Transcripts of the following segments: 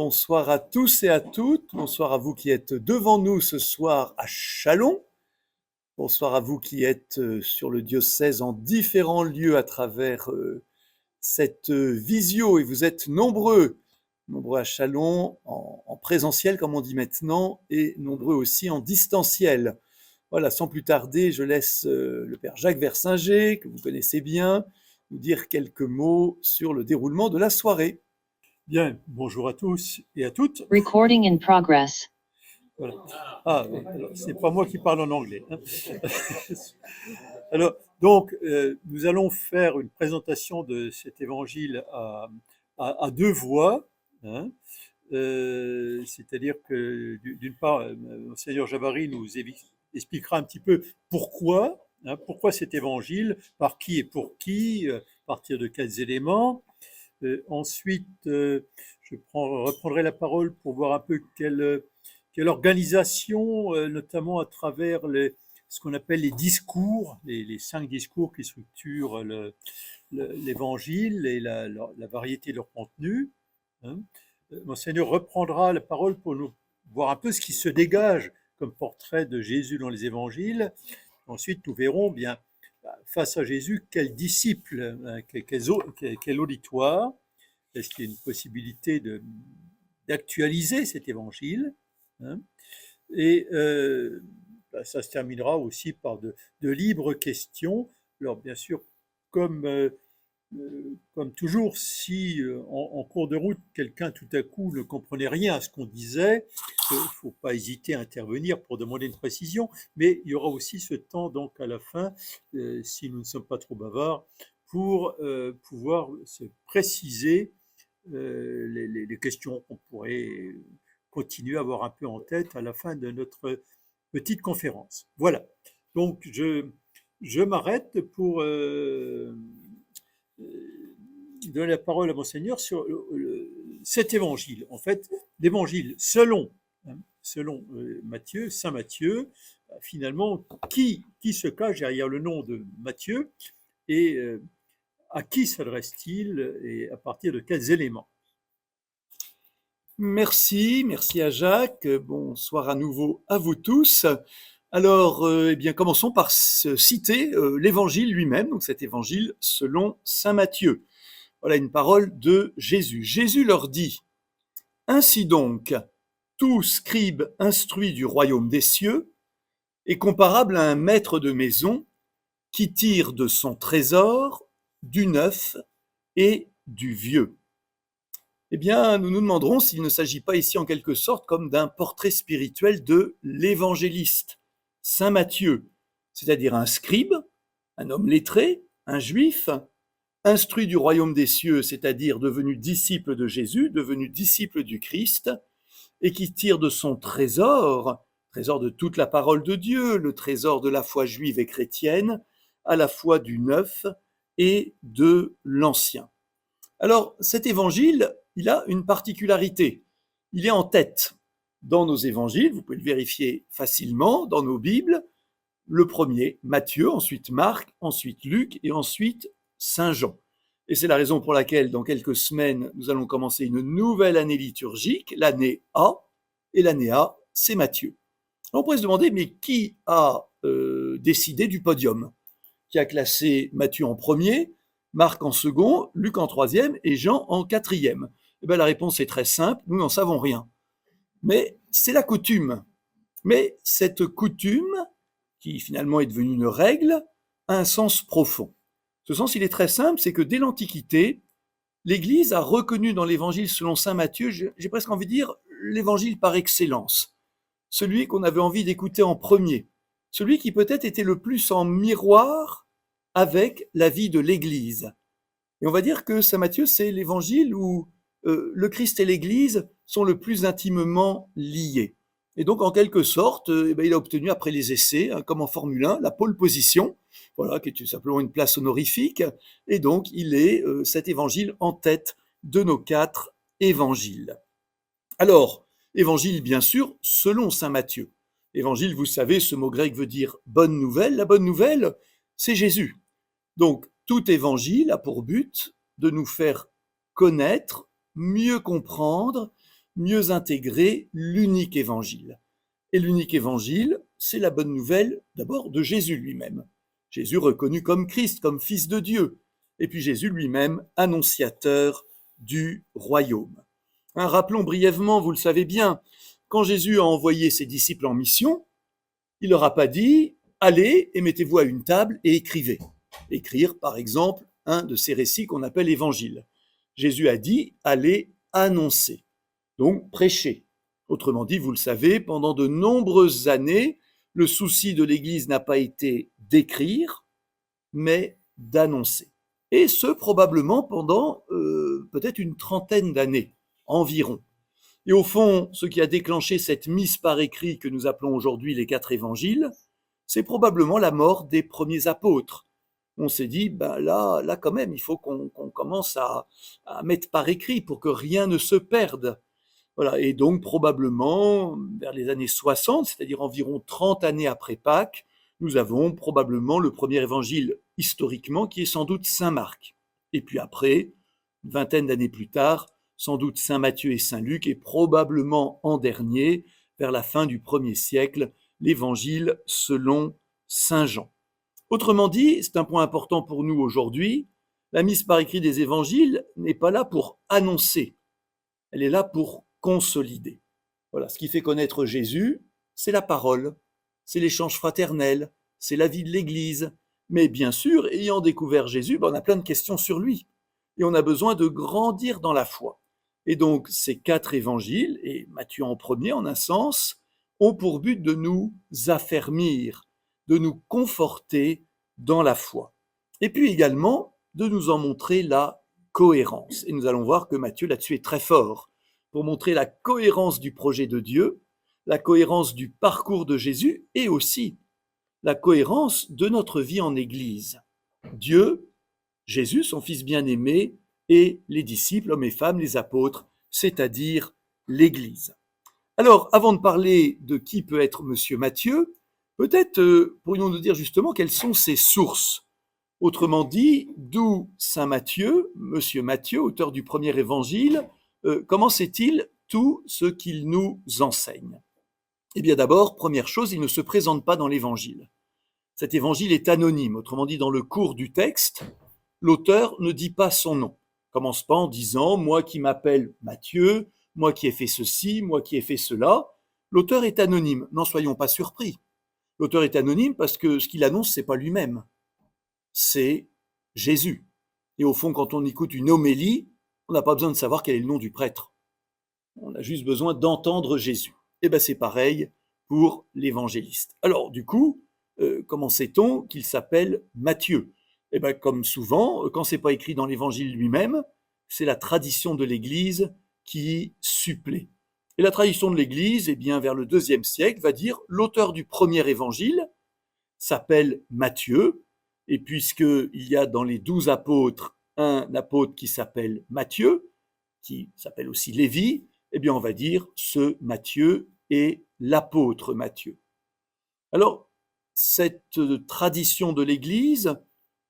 Bonsoir à tous et à toutes. Bonsoir à vous qui êtes devant nous ce soir à Châlons. Bonsoir à vous qui êtes sur le diocèse en différents lieux à travers cette visio. Et vous êtes nombreux à Châlons en présentiel comme on dit maintenant et nombreux aussi en distanciel. Voilà, sans plus tarder, je laisse le Père Jacques Versinger, que vous connaissez bien, nous dire quelques mots sur le déroulement de la soirée. Bien, bonjour à tous et à toutes. Recording in progress. Voilà. Ah, alors, c'est pas moi qui parle en anglais. Hein. Alors, donc, nous allons faire une présentation de cet évangile à deux voix. Hein. C'est-à-dire que, d'une part, Monseigneur Javary nous expliquera un petit peu pourquoi cet évangile, par qui et pour qui, à partir de quels éléments. Ensuite, je reprendrai la parole pour voir un peu quelle organisation, notamment à travers ce qu'on appelle les discours, les 5 discours qui structurent l'évangile et la variété de leur contenu. Hein. Monseigneur reprendra la parole pour nous voir un peu ce qui se dégage comme portrait de Jésus dans les évangiles. Ensuite, nous verrons bien face à Jésus, quel disciple, quel auditoire, est-ce qu'il y a une possibilité d'actualiser cet évangile, hein, et ça se terminera aussi par de libres questions. Alors bien sûr, comme toujours, si en cours de route, quelqu'un tout à coup ne comprenait rien à ce qu'on disait, il ne faut pas hésiter à intervenir pour demander une précision, mais il y aura aussi ce temps donc à la fin, si nous ne sommes pas trop bavards, pour pouvoir se préciser les questions qu'on pourrait continuer à avoir un peu en tête à la fin de notre petite conférence. Voilà, donc je m'arrête pour donner la parole à Monseigneur sur cet évangile. En fait, l'évangile selon Matthieu, Saint Matthieu, finalement, qui se cache derrière le nom de Matthieu et à qui s'adresse-t-il et à partir de quels éléments? Merci à Jacques. Bonsoir à nouveau à vous tous. Alors, eh bien, commençons par citer l'évangile lui-même, donc cet évangile selon saint Matthieu. Voilà une parole de Jésus. Jésus leur dit : ainsi donc, tout scribe instruit du royaume des cieux est comparable à un maître de maison qui tire de son trésor du neuf et du vieux. Eh bien, nous nous demanderons s'il ne s'agit pas ici en quelque sorte comme d'un portrait spirituel de l'évangéliste, saint Matthieu, c'est-à-dire un scribe, un homme lettré, un juif, instruit du royaume des cieux, c'est-à-dire devenu disciple de Jésus, devenu disciple du Christ, et qui tire de son trésor de toute la parole de Dieu, le trésor de la foi juive et chrétienne, à la fois du neuf et de l'ancien. Alors, cet évangile, il a une particularité. Il est en tête dans nos évangiles, vous pouvez le vérifier facilement dans nos Bibles. Le premier, Matthieu, ensuite Marc, ensuite Luc et ensuite Saint Jean. Et c'est la raison pour laquelle, dans quelques semaines, nous allons commencer une nouvelle année liturgique, l'année A, et l'année A, c'est Matthieu. On pourrait se demander, mais qui a décidé du podium? Qui a classé Matthieu en premier, Marc en second, Luc en troisième et Jean en quatrième? Eh bien, la réponse est très simple, nous n'en savons rien. Mais c'est la coutume. Mais cette coutume, qui finalement est devenue une règle, a un sens profond. Ce sens, il est très simple, c'est que dès l'Antiquité, l'Église a reconnu dans l'Évangile selon saint Matthieu, j'ai presque envie de dire, l'Évangile par excellence. Celui qu'on avait envie d'écouter en premier. Celui qui peut-être était le plus en miroir avec la vie de l'Église. Et on va dire que saint Matthieu, c'est l'Évangile où le Christ et l'Église sont le plus intimement liés. Et donc, en quelque sorte, il a obtenu, après les essais, comme en Formule 1, la pole position, voilà, qui est tout simplement une place honorifique. Et donc, il est, cet évangile, en tête de nos 4 évangiles. Alors, évangile, bien sûr, selon saint Matthieu. Évangile, vous savez, ce mot grec veut dire bonne nouvelle. La bonne nouvelle, c'est Jésus. Donc, tout évangile a pour but de nous faire connaître, mieux comprendre mieux intégrer l'unique évangile. Et l'unique évangile, c'est la bonne nouvelle d'abord de Jésus lui-même. Jésus reconnu comme Christ, comme Fils de Dieu. Et puis Jésus lui-même, annonciateur du royaume. Rappelons brièvement, vous le savez bien, quand Jésus a envoyé ses disciples en mission, il leur a pas dit « Allez et mettez-vous à une table et écrivez ». Écrire, par exemple, un de ces récits qu'on appelle évangile. Jésus a dit « Allez annoncer », donc prêcher. Autrement dit, vous le savez, pendant de nombreuses années, le souci de l'Église n'a pas été d'écrire, mais d'annoncer. Et ce, probablement pendant peut-être une trentaine d'années environ. Et au fond, ce qui a déclenché cette mise par écrit que nous appelons aujourd'hui les 4 évangiles, c'est probablement la mort des premiers apôtres. On s'est dit, là quand même, il faut qu'on commence à mettre par écrit pour que rien ne se perde. Voilà, et donc probablement, vers les années 60, c'est-à-dire environ 30 années après Pâques, nous avons probablement le premier évangile historiquement qui est sans doute Saint Marc. Et puis après, une vingtaine d'années plus tard, sans doute Saint Matthieu et Saint Luc, et probablement en dernier, vers la fin du 1er siècle, l'évangile selon Saint Jean. Autrement dit, c'est un point important pour nous aujourd'hui, la mise par écrit des évangiles n'est pas là pour annoncer, elle est là pour consolider. Voilà, ce qui fait connaître Jésus, c'est la parole, c'est l'échange fraternel, c'est la vie de l'Église. Mais bien sûr, ayant découvert Jésus, on a plein de questions sur lui. Et on a besoin de grandir dans la foi. Et donc, ces 4 évangiles, et Matthieu en premier en un sens, ont pour but de nous affermir, de nous conforter dans la foi. Et puis également, de nous en montrer la cohérence. Et nous allons voir que Matthieu là-dessus est très fort, pour montrer la cohérence du projet de Dieu, la cohérence du parcours de Jésus et aussi la cohérence de notre vie en Église. Dieu, Jésus, son Fils bien-aimé, et les disciples, hommes et femmes, les apôtres, c'est-à-dire l'Église. Alors, avant de parler de qui peut être Monsieur Matthieu, peut-être pourrions-nous dire justement quelles sont ses sources. Autrement dit, d'où Saint Matthieu, Monsieur Matthieu, auteur du premier évangile, comment sait-il tout ce qu'il nous enseigne? Eh bien d'abord, première chose, il ne se présente pas dans l'évangile. Cet évangile est anonyme, autrement dit, dans le cours du texte, l'auteur ne dit pas son nom. Il commence pas en disant « moi qui m'appelle Matthieu, moi qui ai fait ceci, moi qui ai fait cela ». L'auteur est anonyme, n'en soyons pas surpris. L'auteur est anonyme parce que ce qu'il annonce, c'est pas lui-même, c'est Jésus. Et au fond, quand on écoute une homélie, on n'a pas besoin de savoir quel est le nom du prêtre. On a juste besoin d'entendre Jésus. Et bien c'est pareil pour l'évangéliste. Alors du coup, comment sait-on qu'il s'appelle Matthieu? Eh bien comme souvent, quand c'est pas écrit dans l'évangile lui-même, c'est la tradition de l'Église qui supplée. Et la tradition de l'Église, eh bien vers le IIe siècle, va dire l'auteur du premier évangile s'appelle Matthieu, et puisqu'il y a dans les 12 apôtres un apôtre qui s'appelle Matthieu, qui s'appelle aussi Lévi, eh bien on va dire ce Matthieu est l'apôtre Matthieu. Alors, cette tradition de l'Église,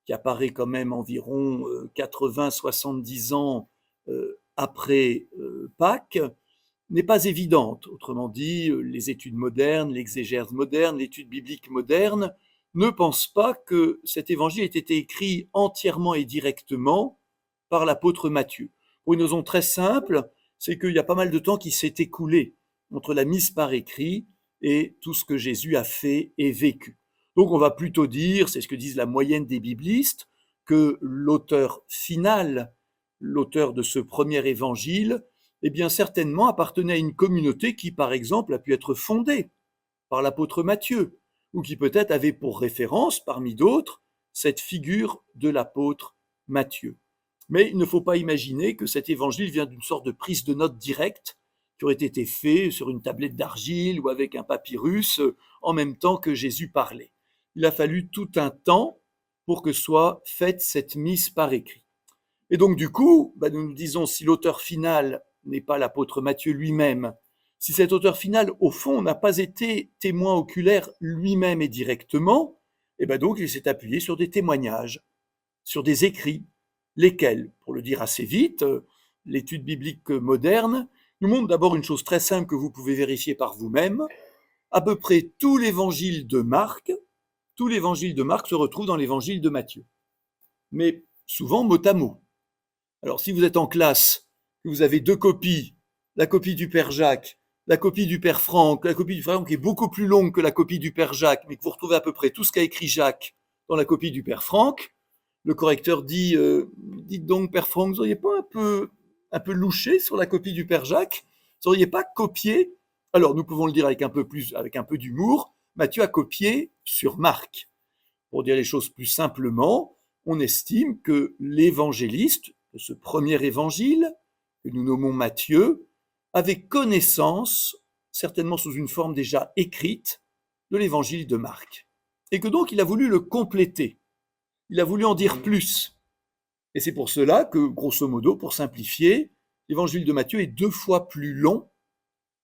qui apparaît quand même environ 80-70 ans après Pâques, n'est pas évidente. Autrement dit, les études modernes, l'exégèse moderne, l'étude biblique moderne ne pensent pas que cet évangile ait été écrit entièrement et directement par l'apôtre Matthieu. Pour une raison très simple, c'est qu'il y a pas mal de temps qui s'est écoulé entre la mise par écrit et tout ce que Jésus a fait et vécu. Donc on va plutôt dire, c'est ce que disent la moyenne des biblistes, que l'auteur final, l'auteur de ce premier évangile, eh bien certainement appartenait à une communauté qui, par exemple, a pu être fondée par l'apôtre Matthieu, ou qui peut-être avait pour référence, parmi d'autres, cette figure de l'apôtre Matthieu. Mais il ne faut pas imaginer que cet évangile vient d'une sorte de prise de notes directe qui aurait été fait sur une tablette d'argile ou avec un papyrus en même temps que Jésus parlait. Il a fallu tout un temps pour que soit faite cette mise par écrit. Et donc du coup, nous nous disons, si l'auteur final n'est pas l'apôtre Matthieu lui-même, si cet auteur final, au fond, n'a pas été témoin oculaire lui-même et directement, et donc il s'est appuyé sur des témoignages, sur des écrits, lesquels, pour le dire assez vite, l'étude biblique moderne nous montre d'abord une chose très simple que vous pouvez vérifier par vous-même. À peu près tout l'évangile de Marc se retrouve dans l'évangile de Matthieu, mais souvent mot à mot. Alors si vous êtes en classe, que vous avez deux copies, la copie du Père Jacques, la copie du Père Franck, la copie du Père Franck qui est beaucoup plus longue que la copie du Père Jacques, mais que vous retrouvez à peu près tout ce qu'a écrit Jacques dans la copie du Père Franck, le correcteur dit dites donc Père Franck, vous n'auriez pas un peu louché sur la copie du Père Jacques? Vous n'auriez pas copié? Alors nous pouvons le dire avec un peu d'humour, Matthieu a copié sur Marc. Pour dire les choses plus simplement, on estime que l'évangéliste de ce premier évangile, que nous nommons Matthieu, avait connaissance, certainement sous une forme déjà écrite, de l'évangile de Marc. Et que donc il a voulu le compléter, il a voulu en dire plus. Et c'est pour cela que, grosso modo, pour simplifier, l'évangile de Matthieu est 2 fois plus long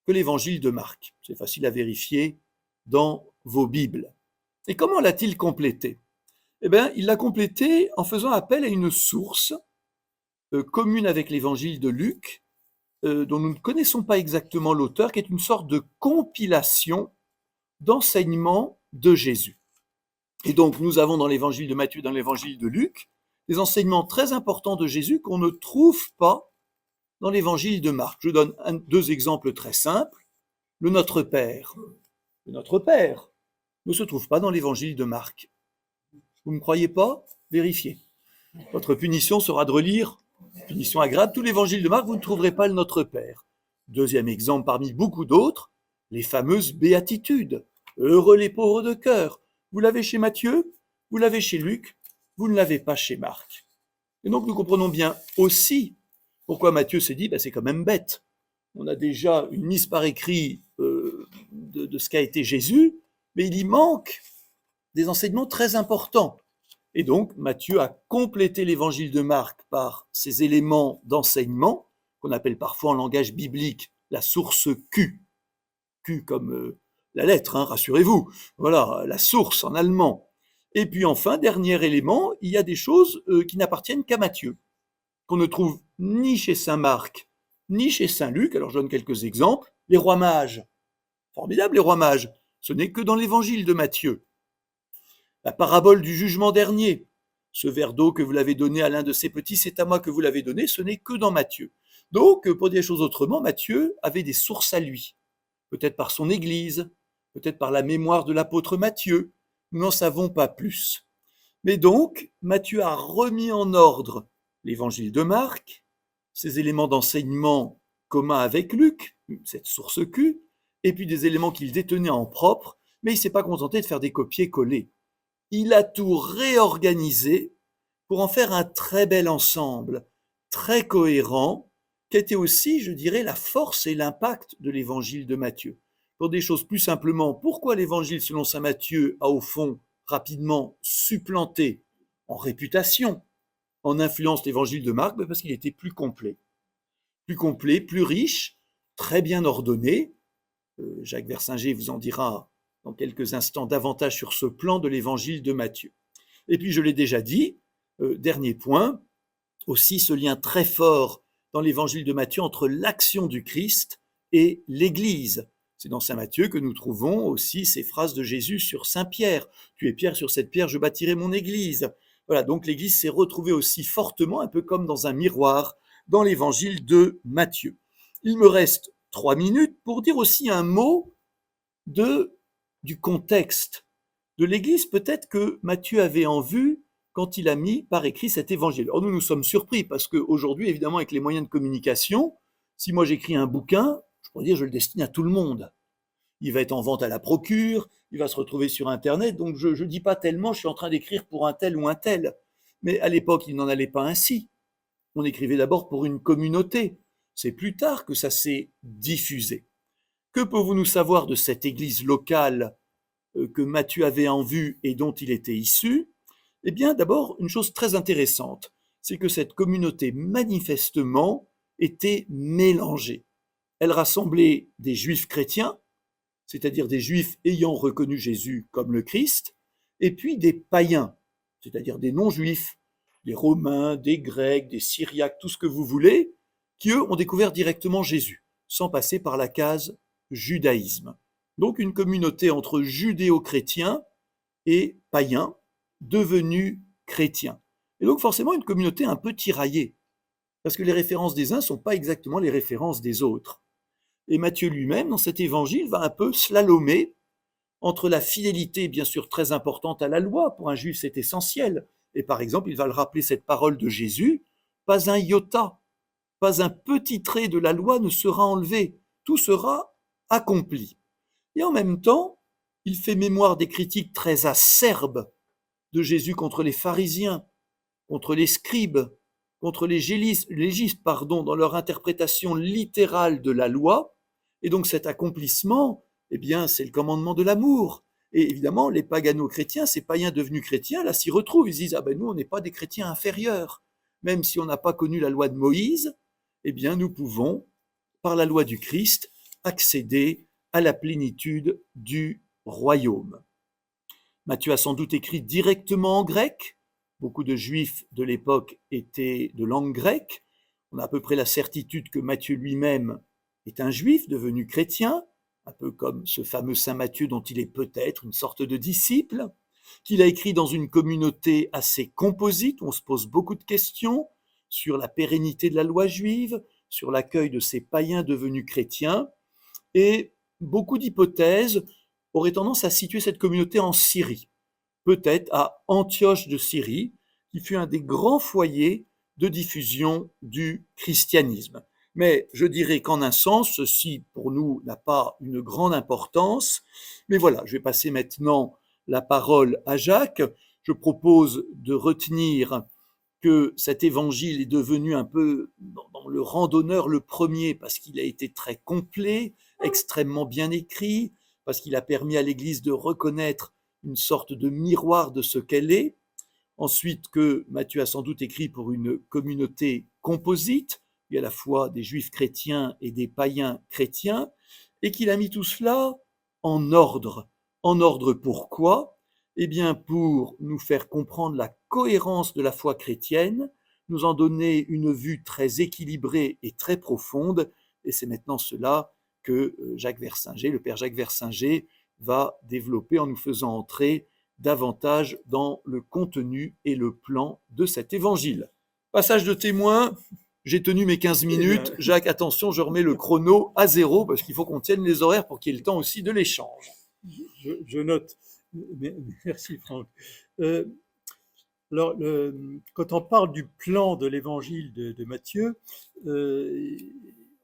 que l'évangile de Marc. C'est facile à vérifier dans vos Bibles. Et comment l'a-t-il complété? Eh bien, il l'a complété en faisant appel à une source commune avec l'évangile de Luc, dont nous ne connaissons pas exactement l'auteur, qui est une sorte de compilation d'enseignements de Jésus. Et donc, nous avons dans l'évangile de Matthieu, dans l'évangile de Luc, des enseignements très importants de Jésus qu'on ne trouve pas dans l'évangile de Marc. Je donne 2 exemples très simples. Le Notre Père. Le Notre Père ne se trouve pas dans l'évangile de Marc. Vous ne me croyez pas? Vérifiez. Votre punition sera de relire, punition agréable, tout l'évangile de Marc, vous ne trouverez pas le Notre Père. Deuxième exemple parmi beaucoup d'autres, les fameuses béatitudes. Heureux les pauvres de cœur. Vous l'avez chez Matthieu, vous l'avez chez Luc, vous ne l'avez pas chez Marc. Et donc nous comprenons bien aussi pourquoi Matthieu s'est dit, c'est quand même bête. On a déjà une mise par écrit de ce qu'a été Jésus, mais il y manque des enseignements très importants. Et donc Matthieu a complété l'évangile de Marc par ces éléments d'enseignement, qu'on appelle parfois en langage biblique la source Q. Q comme la lettre, rassurez-vous. Voilà, la source en allemand. Et puis enfin, dernier élément, il y a des choses qui n'appartiennent qu'à Matthieu, qu'on ne trouve ni chez saint Marc, ni chez saint Luc. Alors je donne quelques exemples. Les rois mages. Formidable, les rois mages. Ce n'est que dans l'évangile de Matthieu. La parabole du jugement dernier. Ce verre d'eau que vous l'avez donné à l'un de ses petits, c'est à moi que vous l'avez donné, ce n'est que dans Matthieu. Donc, pour dire les choses autrement, Matthieu avait des sources à lui. Peut-être par son Église, peut-être par la mémoire de l'apôtre Matthieu. Nous n'en savons pas plus. Mais donc, Matthieu a remis en ordre l'évangile de Marc, ses éléments d'enseignement communs avec Luc, cette source Q, et puis des éléments qu'il détenait en propre, mais il ne s'est pas contenté de faire des copier-coller. Il a tout réorganisé pour en faire un très bel ensemble, très cohérent, qui était aussi, je dirais, la force et l'impact de l'évangile de Matthieu. Pour des choses plus simplement, pourquoi l'évangile selon saint Matthieu a au fond rapidement supplanté en réputation, en influence l'évangile de Marc? Parce qu'il était plus complet, plus riche, très bien ordonné. Jacques Versinger vous en dira dans quelques instants davantage sur ce plan de l'évangile de Matthieu. Et puis je l'ai déjà dit, dernier point, aussi ce lien très fort dans l'évangile de Matthieu entre l'action du Christ et l'Église. C'est dans saint Matthieu que nous trouvons aussi ces phrases de Jésus sur saint Pierre. Tu es Pierre, sur cette pierre je bâtirai mon Église. Voilà, donc l'Église s'est retrouvée aussi fortement, un peu comme dans un miroir, dans l'évangile de Matthieu. Il me reste 3 minutes pour dire aussi un mot du contexte de l'Église, peut-être que Matthieu avait en vue quand il a mis par écrit cet évangile. Or, nous sommes surpris parce qu'aujourd'hui, évidemment, avec les moyens de communication, si moi j'écris un bouquin, je pourrais dire je le destine à tout le monde. Il va être en vente à la procure, il va se retrouver sur Internet, donc je ne dis pas tellement je suis en train d'écrire pour un tel ou un tel. Mais à l'époque, il n'en allait pas ainsi. On écrivait d'abord pour une communauté. C'est plus tard que ça s'est diffusé. Que pouvons-nous savoir de cette église locale que Matthieu avait en vue et dont il était issu? Eh bien, d'abord, une chose très intéressante, c'est que cette communauté, manifestement, était mélangée. Elle rassemblait des juifs chrétiens, c'est-à-dire des juifs ayant reconnu Jésus comme le Christ, et puis des païens, c'est-à-dire des non-juifs, des Romains, des Grecs, des Syriaques, tout ce que vous voulez, qui eux ont découvert directement Jésus. sans passer par la case judaïsme. Donc une communauté entre judéo-chrétiens et païens devenus chrétiens. Et donc forcément une communauté un peu tiraillée, parce que les références des uns ne sont pas exactement les références des autres. Et Matthieu lui-même, dans cet évangile, va un peu slalomer entre la fidélité, bien sûr très importante à la loi, pour un juif c'est essentiel, et par exemple il va le rappeler cette parole de Jésus, pas un iota, pas un petit trait de la loi ne sera enlevé, tout sera accompli. Et en même temps, il fait mémoire des critiques très acerbes de Jésus contre les pharisiens, contre les scribes, contre les légistes, dans leur interprétation littérale de la loi. Et donc cet accomplissement, eh bien, c'est le commandement de l'amour. Et évidemment, les pagano-chrétiens, ces païens devenus chrétiens, là s'y retrouvent. Ils se disent, ah ben nous, on n'est pas des chrétiens inférieurs. Même si on n'a pas connu la loi de Moïse, eh bien, nous pouvons, par la loi du Christ, accéder à la plénitude du royaume. Matthieu a sans doute écrit directement en grec. Beaucoup de juifs de l'époque étaient de langue grecque. On a à peu près la certitude que Matthieu lui-même est un juif devenu chrétien, un peu comme ce fameux saint Matthieu dont il est peut-être une sorte de disciple, qu'il a écrit dans une communauté assez composite, où on se pose beaucoup de questions sur la pérennité de la loi juive, sur l'accueil de ces païens devenus chrétiens, et beaucoup d'hypothèses auraient tendance à situer cette communauté en Syrie, peut-être à Antioche de Syrie, qui fut un des grands foyers de diffusion du christianisme. Mais je dirais qu'en un sens, ceci pour nous n'a pas une grande importance. Mais voilà, je vais passer maintenant la parole à Jacques. Je propose de retenir que cet évangile est devenu un peu dans le rang d'honneur le premier parce qu'il a été très complet, extrêmement bien écrit, parce qu'il a permis à l'Église de reconnaître une sorte de miroir de ce qu'elle est. Ensuite, que Matthieu a sans doute écrit pour une communauté composite, il y a à la fois des juifs chrétiens et des païens chrétiens, et qu'il a mis tout cela en ordre. En ordre pourquoi ? Eh bien, pour nous faire comprendre la cohérence de la foi chrétienne, nous en donner une vue très équilibrée et très profonde, et c'est maintenant cela que Jacques Versinger, le père Jacques Versinger, va développer en nous faisant entrer davantage dans le contenu et le plan de cet évangile. Passage de témoin, j'ai tenu mes 15 minutes. Jacques, attention, je remets le chrono à 0 parce qu'il faut qu'on tienne les horaires pour qu'il y ait le temps aussi de l'échange. Je note. Merci Franck. Alors, quand on parle du plan de l'évangile de Matthieu,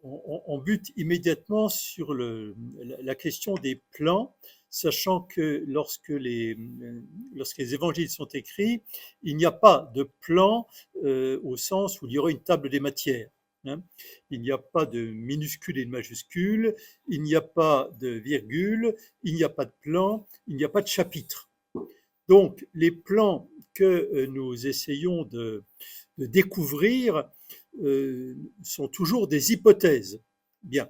on bute immédiatement sur la question des plans, sachant que lorsque les évangiles sont écrits, il n'y a pas de plan au sens où il y aura une table des matières. Il n'y a pas de minuscule et de majuscule, il n'y a pas de virgule, il n'y a pas de plan, il n'y a pas de chapitre. Donc, les plans que nous essayons de découvrir sont toujours des hypothèses. Bien.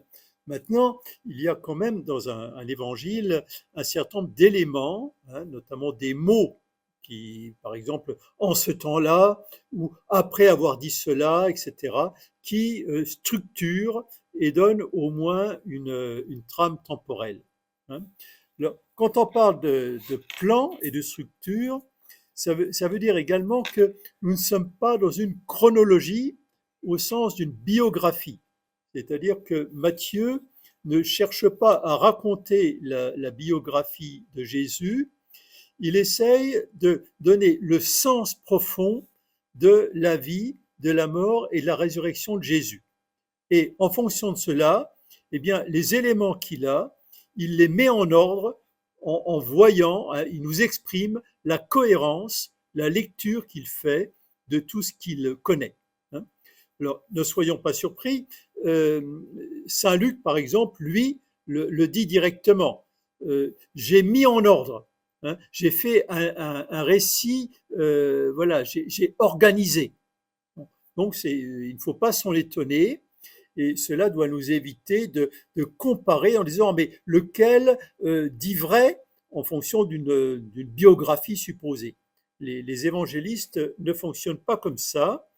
Maintenant, il y a quand même dans un évangile un certain nombre d'éléments, notamment des mots qui, par exemple, en ce temps-là, ou après avoir dit cela, etc., qui structurent et donnent au moins une trame temporelle. Alors, quand on parle de plan et de structure, ça veut dire également que nous ne sommes pas dans une chronologie au sens d'une biographie. C'est-à-dire que Matthieu ne cherche pas à raconter la biographie de Jésus, il essaye de donner le sens profond de la vie, de la mort et de la résurrection de Jésus. Et en fonction de cela, eh bien, les éléments qu'il a, il les met en ordre en voyant, il nous exprime la cohérence, la lecture qu'il fait de tout ce qu'il connaît. Alors, ne soyons pas surpris, Saint Luc, par exemple, lui, le dit directement. J'ai mis en ordre, j'ai fait un récit, voilà, j'ai organisé. Donc, il ne faut pas s'en étonner. Et cela doit nous éviter de comparer en disant mais lequel dit vrai en fonction d'une biographie supposée. Les évangélistes ne fonctionnent pas comme ça.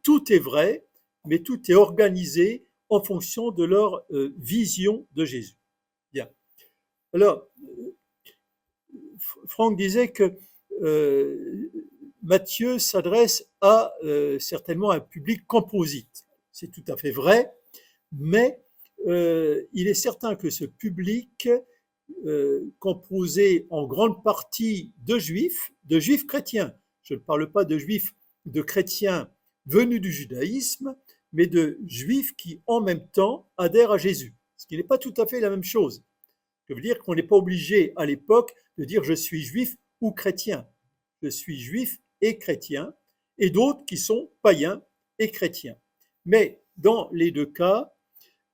Tout est vrai, mais tout est organisé en fonction de leur vision de Jésus. Bien. Alors, Franck disait que Matthieu s'adresse à certainement un public composite. C'est tout à fait vrai, mais il est certain que ce public, composé en grande partie de juifs chrétiens, je ne parle pas de chrétiens venus du judaïsme, mais de juifs qui en même temps adhèrent à Jésus, ce qui n'est pas tout à fait la même chose. Ça veut dire qu'on n'est pas obligé à l'époque de dire je suis juif ou chrétien. Je suis juif et chrétien, et d'autres qui sont païens et chrétiens. Mais dans les deux cas,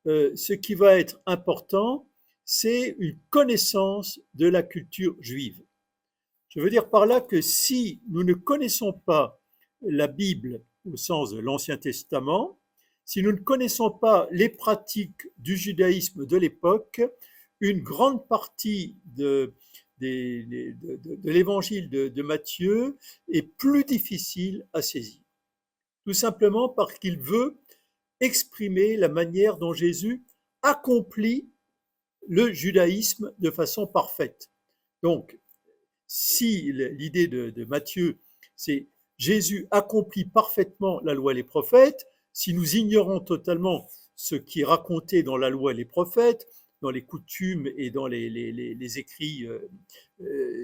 ce qui va être important, c'est une connaissance de la culture juive. Je veux dire par là que si nous ne connaissons pas la Bible au sens de l'Ancien Testament, si nous ne connaissons pas les pratiques du judaïsme de l'époque, une grande partie de l'évangile de Matthieu est plus difficile à saisir. Tout simplement parce qu'il veut exprimer la manière dont Jésus accomplit le judaïsme de façon parfaite. Donc, si l'idée de Matthieu, c'est Jésus accomplit parfaitement la loi et les prophètes, si nous ignorons totalement ce qui est raconté dans la loi et les prophètes, dans les coutumes et dans les écrits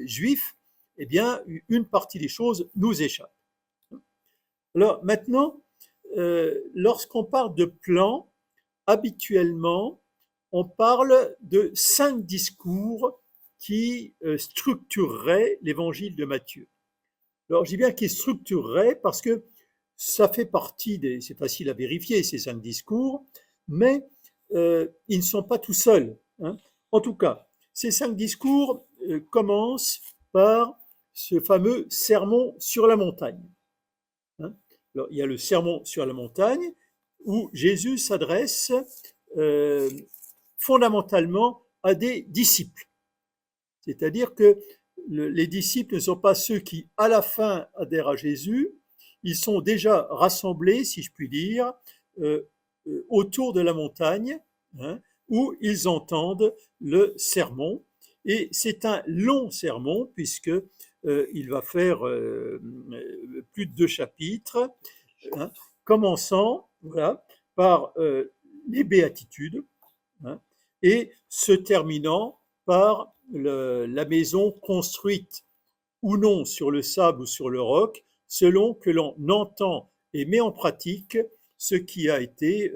juifs, eh bien, une partie des choses nous échappe. Alors maintenant, lorsqu'on parle de plan, habituellement, on parle de 5 discours qui structureraient l'évangile de Matthieu. Alors, je dis bien qu'il structurerait parce que ça fait partie c'est facile à vérifier, ces 5 discours, mais ils ne sont pas tout seuls. Hein. En tout cas, ces 5 discours commencent par ce fameux sermon sur la montagne. Hein. Alors, il y a le sermon sur la montagne où Jésus s'adresse fondamentalement à des disciples. C'est-à-dire que les disciples ne sont pas ceux qui, à la fin, adhèrent à Jésus, ils sont déjà rassemblés, si je puis dire, autour de la montagne, hein, où ils entendent le sermon. Et c'est un long sermon, puisque il va faire plus de 2 chapitres, hein, commençant voilà, par les béatitudes, hein, et se terminant par la maison construite ou non sur le sable ou sur le roc, selon que l'on entend et met en pratique ce qui a été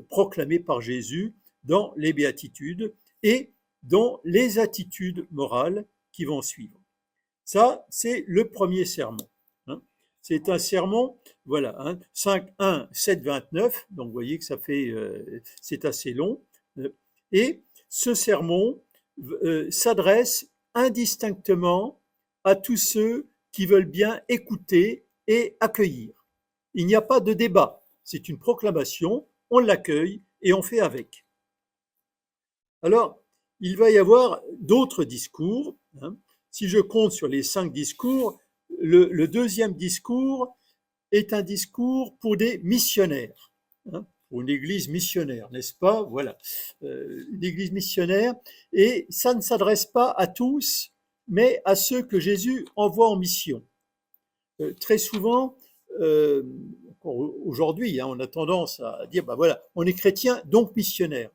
proclamé par Jésus dans les béatitudes et dans les attitudes morales qui vont suivre. Ça, c'est le premier sermon. Hein. C'est un sermon, voilà, hein, 5, 1, 7, 29, donc vous voyez que ça fait, c'est assez long. Et ce sermon s'adresse indistinctement à tous ceux qui veulent bien écouter et accueillir. Il n'y a pas de débat, c'est une proclamation, on l'accueille et on fait avec. Alors, il va y avoir d'autres discours. Hein. Si je compte sur les 5 discours, le deuxième discours est un discours pour des missionnaires, hein, pour une église missionnaire, n'est-ce pas? Voilà, une église missionnaire, et ça ne s'adresse pas à tous, mais à ceux que Jésus envoie en mission. Très souvent, aujourd'hui, hein, on a tendance à dire, ben voilà, on est chrétien, donc missionnaire.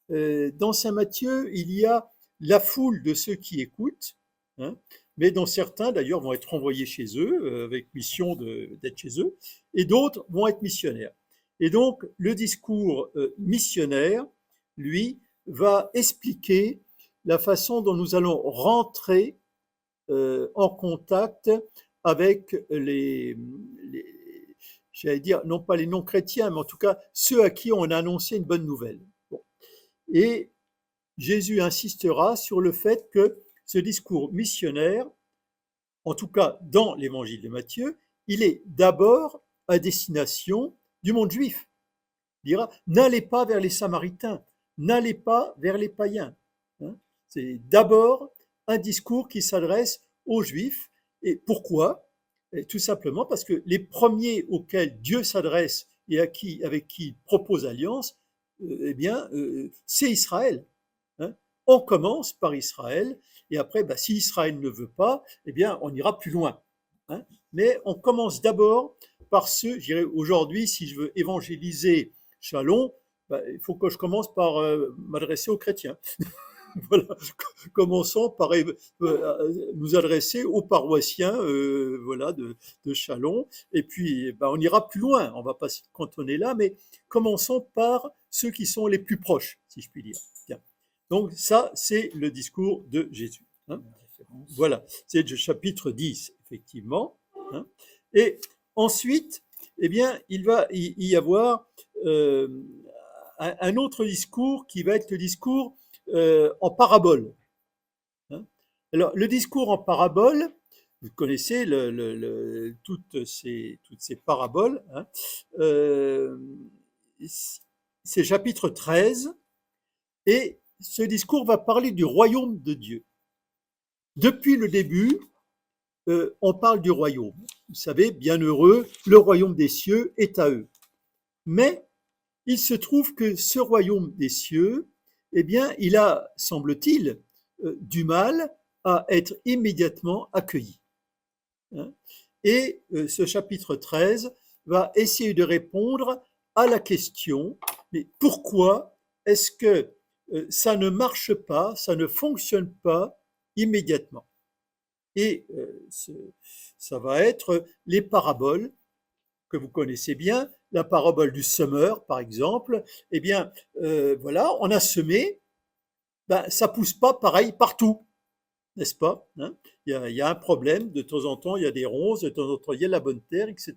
Dans Saint Matthieu, il y a la foule de ceux qui écoutent, hein, mais dont certains d'ailleurs vont être renvoyés chez eux, avec mission d'être chez eux, et d'autres vont être missionnaires. Et donc, le discours missionnaire, lui, va expliquer la façon dont nous allons rentrer en contact avec j'allais dire, non pas les non-chrétiens, mais en tout cas ceux à qui on a annoncé une bonne nouvelle. Bon. Et Jésus insistera sur le fait que ce discours missionnaire, en tout cas dans l'évangile de Matthieu, il est d'abord à destination du monde juif. Il dira, n'allez pas vers les Samaritains, n'allez pas vers les païens. Hein. C'est d'abord un discours qui s'adresse aux Juifs. Et pourquoi? Et tout simplement parce que les premiers auxquels Dieu s'adresse et avec qui il propose alliance, eh bien, c'est Israël. Hein. On commence par Israël, et après, bah, si Israël ne veut pas, eh bien, on ira plus loin. Hein. Mais on commence d'abord par je dirais, aujourd'hui, si je veux évangéliser Chalon, bah, il faut que je commence par m'adresser aux chrétiens. Voilà. Commençons par nous adresser aux paroissiens voilà, de Chalon, et puis ben, on ira plus loin, on ne va pas se cantonner là, mais commençons par ceux qui sont les plus proches, si je puis dire. Bien. Donc ça, c'est le discours de Jésus. Hein. Voilà, c'est le chapitre 10, effectivement. Hein. Et ensuite, eh bien, il va y avoir un autre discours qui va être le discours en parabole. Hein. Alors, le discours en parabole, vous connaissez toutes ces paraboles, hein, euh, c'est chapitre 13, et ce discours va parler du royaume de Dieu. Depuis le début, on parle du royaume. Vous savez, bienheureux, le royaume des cieux est à eux. Mais il se trouve que ce royaume des cieux, eh bien, il a, semble-t-il, du mal à être immédiatement accueilli. Hein. Et ce chapitre 13 va essayer de répondre à la question, mais pourquoi est-ce que ça ne marche pas, ça ne fonctionne pas immédiatement? Et ça va être les paraboles que vous connaissez bien, la parabole du semeur, par exemple. Eh bien, voilà, on a semé, ben, ça pousse pas pareil partout, n'est-ce pas? Hein. Il y a un problème, de temps en temps, il y a des ronces, de temps en temps, il y a la bonne terre, etc.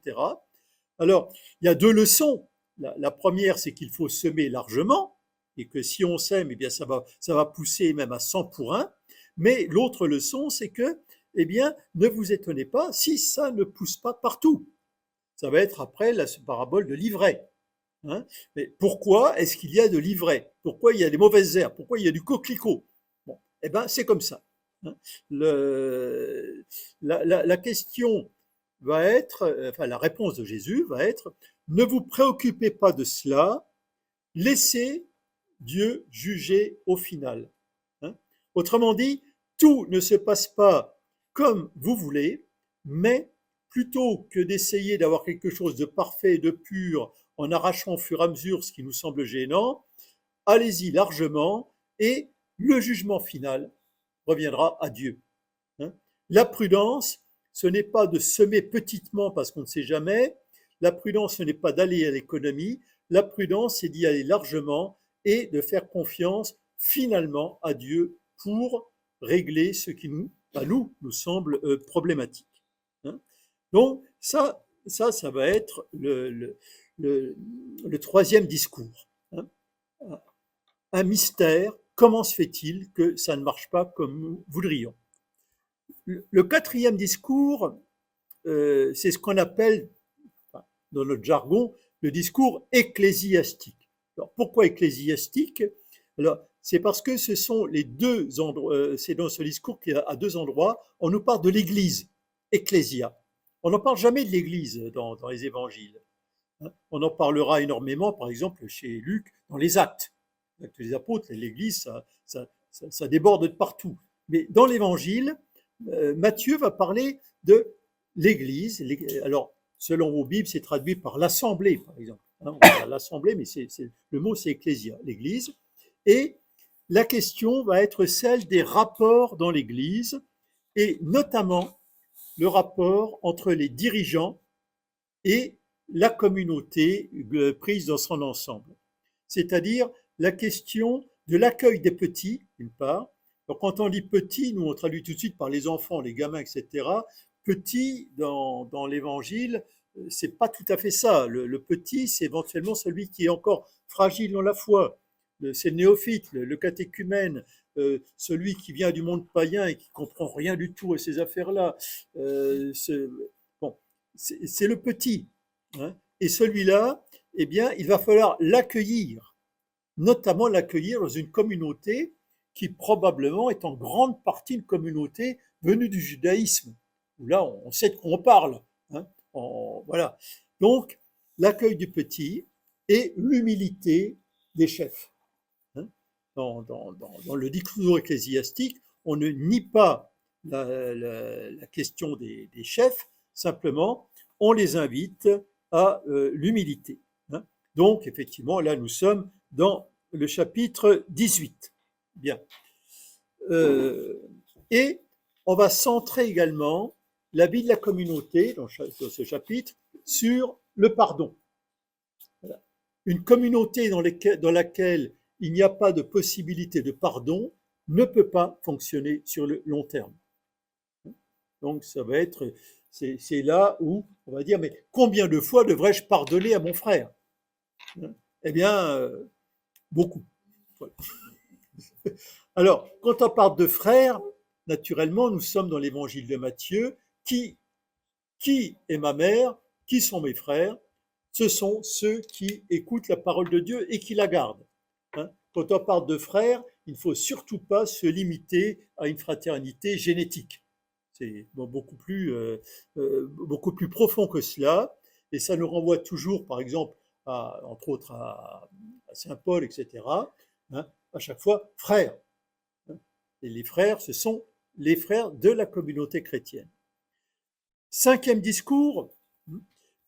Alors, il y a deux leçons. La première, c'est qu'il faut semer largement, et que si on sème, eh bien, ça va pousser même à 100 pour 1. Mais l'autre leçon, c'est que, eh bien, ne vous étonnez pas si ça ne pousse pas partout. Ça va être après la parabole de l'ivraie. Hein. Mais pourquoi est-ce qu'il y a de l'ivraie? Pourquoi il y a des mauvaises herbes? Pourquoi il y a du coquelicot? Bon, eh ben, c'est comme ça. Hein. La question va être, enfin la réponse de Jésus va être, ne vous préoccupez pas de cela, laissez Dieu juger au final. Hein. Autrement dit, tout ne se passe pas comme vous voulez, mais plutôt que d'essayer d'avoir quelque chose de parfait et de pur en arrachant au fur et à mesure ce qui nous semble gênant, allez-y largement et le jugement final reviendra à Dieu. Hein. La prudence, ce n'est pas de semer petitement parce qu'on ne sait jamais. La prudence, ce n'est pas d'aller à l'économie. La prudence, c'est d'y aller largement et de faire confiance finalement à Dieu pour régler ce qui à nous semble problématique. Hein. Donc ça va être le troisième discours. Hein. Un mystère, comment se fait-il que ça ne marche pas comme nous voudrions? Le quatrième discours, c'est ce qu'on appelle, dans notre jargon, le discours ecclésiastique. Alors, pourquoi ecclésiastique? Alors, c'est parce que ce sont les deux endroits, c'est dans ce discours qu'à deux endroits, on nous parle de l'Église, ecclésia. On n'en parle jamais de l'Église dans les évangiles. Hein. On en parlera énormément, par exemple, chez Luc, dans les Actes. L'acte des apôtres, l'Église, ça déborde de partout. Mais dans l'Évangile, Matthieu va parler de l'Église. Alors, selon vos Bibles, c'est traduit par l'Assemblée, par exemple. Hein, l'Assemblée, mais le mot, c'est Ecclésia, l'Église. Et la question va être celle des rapports dans l'Église, et notamment le rapport entre les dirigeants et la communauté prise dans son ensemble. C'est-à-dire la question de l'accueil des petits, d'une part. Donc, quand on dit petit, nous on traduit tout de suite par les enfants, les gamins, etc. Petit, dans l'évangile, c'est pas tout à fait ça. Le petit, c'est éventuellement celui qui est encore fragile dans la foi. C'est le néophyte, le catéchumène, celui qui vient du monde païen et qui comprend rien du tout à ces affaires-là. Bon, c'est le petit. Hein. Et celui-là, eh bien, il va falloir l'accueillir, notamment l'accueillir dans une communauté qui probablement est en grande partie une communauté venue du judaïsme, où là, on sait de quoi on parle. Hein. Voilà. Donc, l'accueil du petit et l'humilité des chefs. Hein. Dans le discours ecclésiastique, on ne nie pas la question des chefs, simplement, on les invite à l'humilité. Hein. Donc, effectivement, là, nous sommes dans le chapitre 18. Bien. Et on va centrer également la vie de la communauté, dans ce chapitre, sur le pardon. Voilà. Une communauté dans laquelle il n'y a pas de possibilité de pardon ne peut pas fonctionner sur le long terme. Donc, ça va être, c'est là où on va dire, mais combien de fois devrais-je pardonner à mon frère? Eh bien, beaucoup. Voilà. Alors, quand on parle de frères, naturellement, nous sommes dans l'évangile de Matthieu. Qui est ma mère? Qui sont mes frères? Ce sont ceux qui écoutent la parole de Dieu et qui la gardent. Hein. Quand on parle de frères, il ne faut surtout pas se limiter à une fraternité génétique. C'est beaucoup plus profond que cela. Et ça nous renvoie toujours, par exemple, entre autres à Saint Paul, etc. Hein, à chaque fois, frères. Et les frères, ce sont les frères de la communauté chrétienne. Cinquième discours,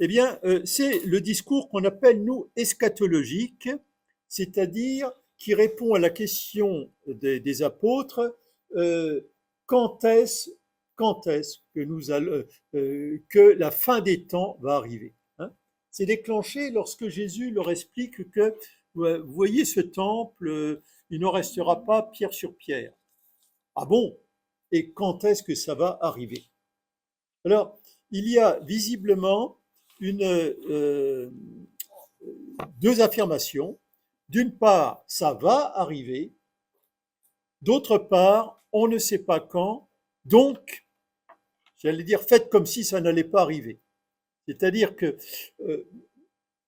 eh bien, c'est le discours qu'on appelle, nous, eschatologique, c'est-à-dire qui répond à la question des apôtres, quand est-ce que la fin des temps va arriver, hein. C'est déclenché lorsque Jésus leur explique que, vous voyez ce temple, il ne restera pas pierre sur pierre. Ah bon? Et quand est-ce que ça va arriver? Alors, il y a visiblement deux affirmations. D'une part, ça va arriver. D'autre part, on ne sait pas quand. Donc, j'allais dire, faites comme si ça n'allait pas arriver. C'est-à-dire que,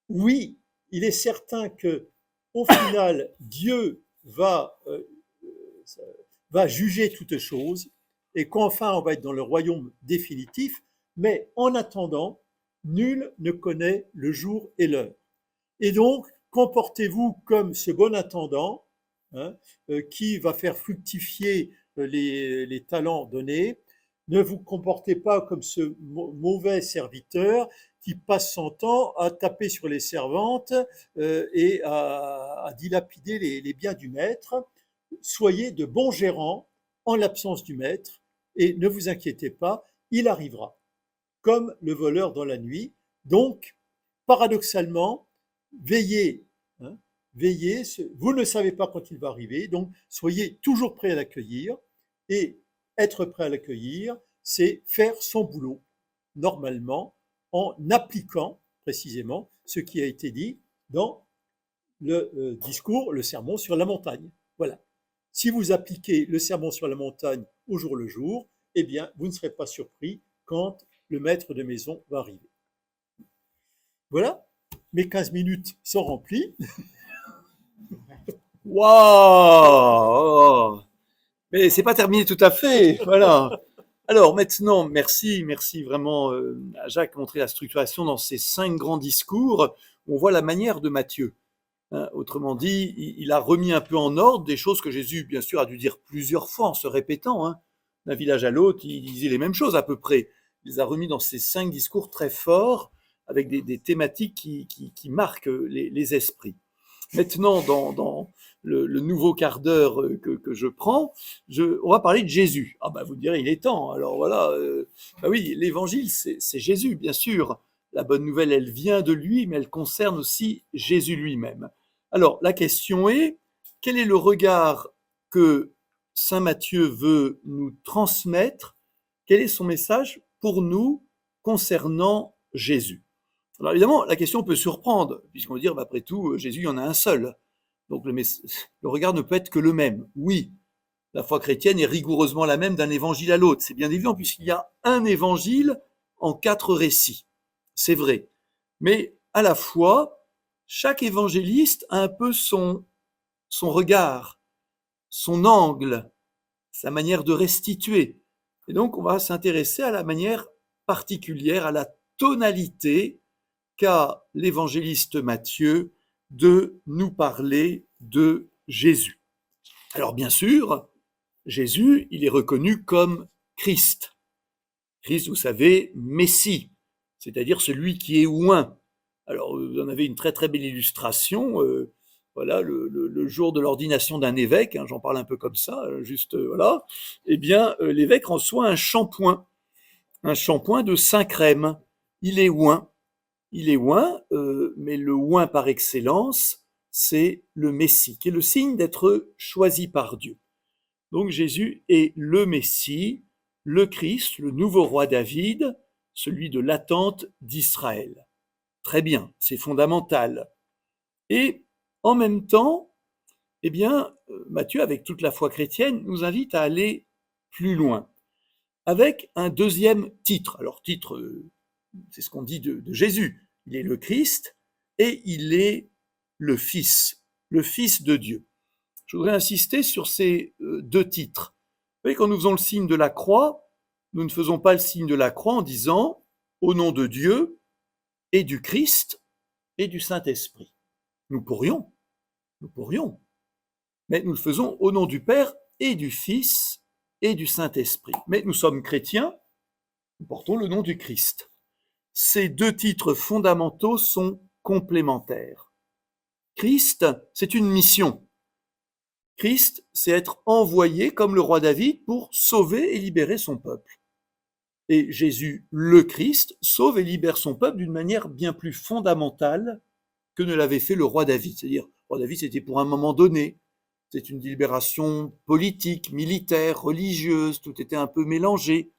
oui, il est certain que, au final, Dieu va juger toutes choses et qu'enfin on va être dans le royaume définitif, mais en attendant, nul ne connaît le jour et l'heure. Et donc, comportez-vous comme ce bon intendant, hein, qui va faire fructifier les talents donnés. Ne vous comportez pas comme ce mauvais serviteur qui passe son temps à taper sur les servantes et à dilapider les biens du maître. Soyez de bons gérants en l'absence du maître et ne vous inquiétez pas, il arrivera, comme le voleur dans la nuit. Donc, paradoxalement, veillez, hein, veillez, vous ne savez pas quand il va arriver, donc soyez toujours prêts à l'accueillir. Et être prêt à l'accueillir, c'est faire son boulot, normalement, en appliquant précisément ce qui a été dit dans le discours, le sermon sur la montagne. Voilà. Si vous appliquez le sermon sur la montagne au jour le jour, eh bien, vous ne serez pas surpris quand le maître de maison va arriver. Voilà, mes 15 minutes sont remplies. Waouh! Mais c'est pas terminé tout à fait, voilà. Alors maintenant, merci vraiment à Jacques de montrer la structuration dans ces 5 grands discours. On voit la manière de Matthieu. Hein, autrement dit, il a remis un peu en ordre des choses que Jésus, bien sûr, a dû dire plusieurs fois en se répétant. Hein. D'un village à l'autre, il disait les mêmes choses à peu près. Il les a remis dans ces 5 discours très forts, avec des thématiques qui marquent les esprits. Maintenant, dans le nouveau quart d'heure que je prends, on va parler de Jésus. Ah bah vous direz, il est temps. Alors voilà, bah oui, l'évangile, c'est Jésus, bien sûr. La bonne nouvelle, elle vient de lui, mais elle concerne aussi Jésus lui-même. Alors, la question est, quel est le regard que saint Matthieu veut nous transmettre? Quel est son message pour nous concernant Jésus? Alors évidemment, la question peut surprendre, puisqu'on va dire, bah, après tout, Jésus, il y en a un seul. Donc le regard ne peut être que le même. Oui, la foi chrétienne est rigoureusement la même d'un évangile à l'autre. C'est bien évident, puisqu'il y a un évangile en 4 récits. C'est vrai. Mais à la fois, chaque évangéliste a un peu son regard, son angle, sa manière de restituer. Et donc, on va s'intéresser à la manière particulière, à la tonalité qu'a l'évangéliste Matthieu de nous parler de Jésus. Alors bien sûr, Jésus, il est reconnu comme Christ. Christ, vous savez, Messie, c'est-à-dire celui qui est oint. Alors, vous en avez une très très belle illustration. Voilà, le jour de l'ordination d'un évêque, hein, j'en parle un peu comme ça, juste voilà. Eh bien, l'évêque reçoit un shampoing de Saint-Crème. Il est oint, mais le oint par excellence, c'est le Messie, qui est le signe d'être choisi par Dieu. Donc Jésus est le Messie, le Christ, le nouveau roi David, celui de l'attente d'Israël. Très bien, c'est fondamental. Et en même temps, eh bien, Matthieu, avec toute la foi chrétienne, nous invite à aller plus loin, avec un deuxième titre. Alors, titre, c'est ce qu'on dit de Jésus. Il est le Christ et il est le Fils de Dieu. Je voudrais insister sur ces deux titres. Vous voyez, quand nous faisons le signe de la croix, nous ne faisons pas le signe de la croix en disant « Au nom de Dieu et du Christ et du Saint-Esprit ». Nous pourrions, mais nous le faisons au nom du Père et du Fils et du Saint-Esprit. Mais nous sommes chrétiens, nous portons le nom du Christ. Ces deux titres fondamentaux sont complémentaires. Christ, c'est une mission. Christ, c'est être envoyé comme le roi David pour sauver et libérer son peuple. Et Jésus, le Christ, sauve et libère son peuple d'une manière bien plus fondamentale que ne l'avait fait le roi David. C'est-à-dire, le roi David, c'était pour un moment donné. C'est une libération politique, militaire, religieuse, tout était un peu mélangé.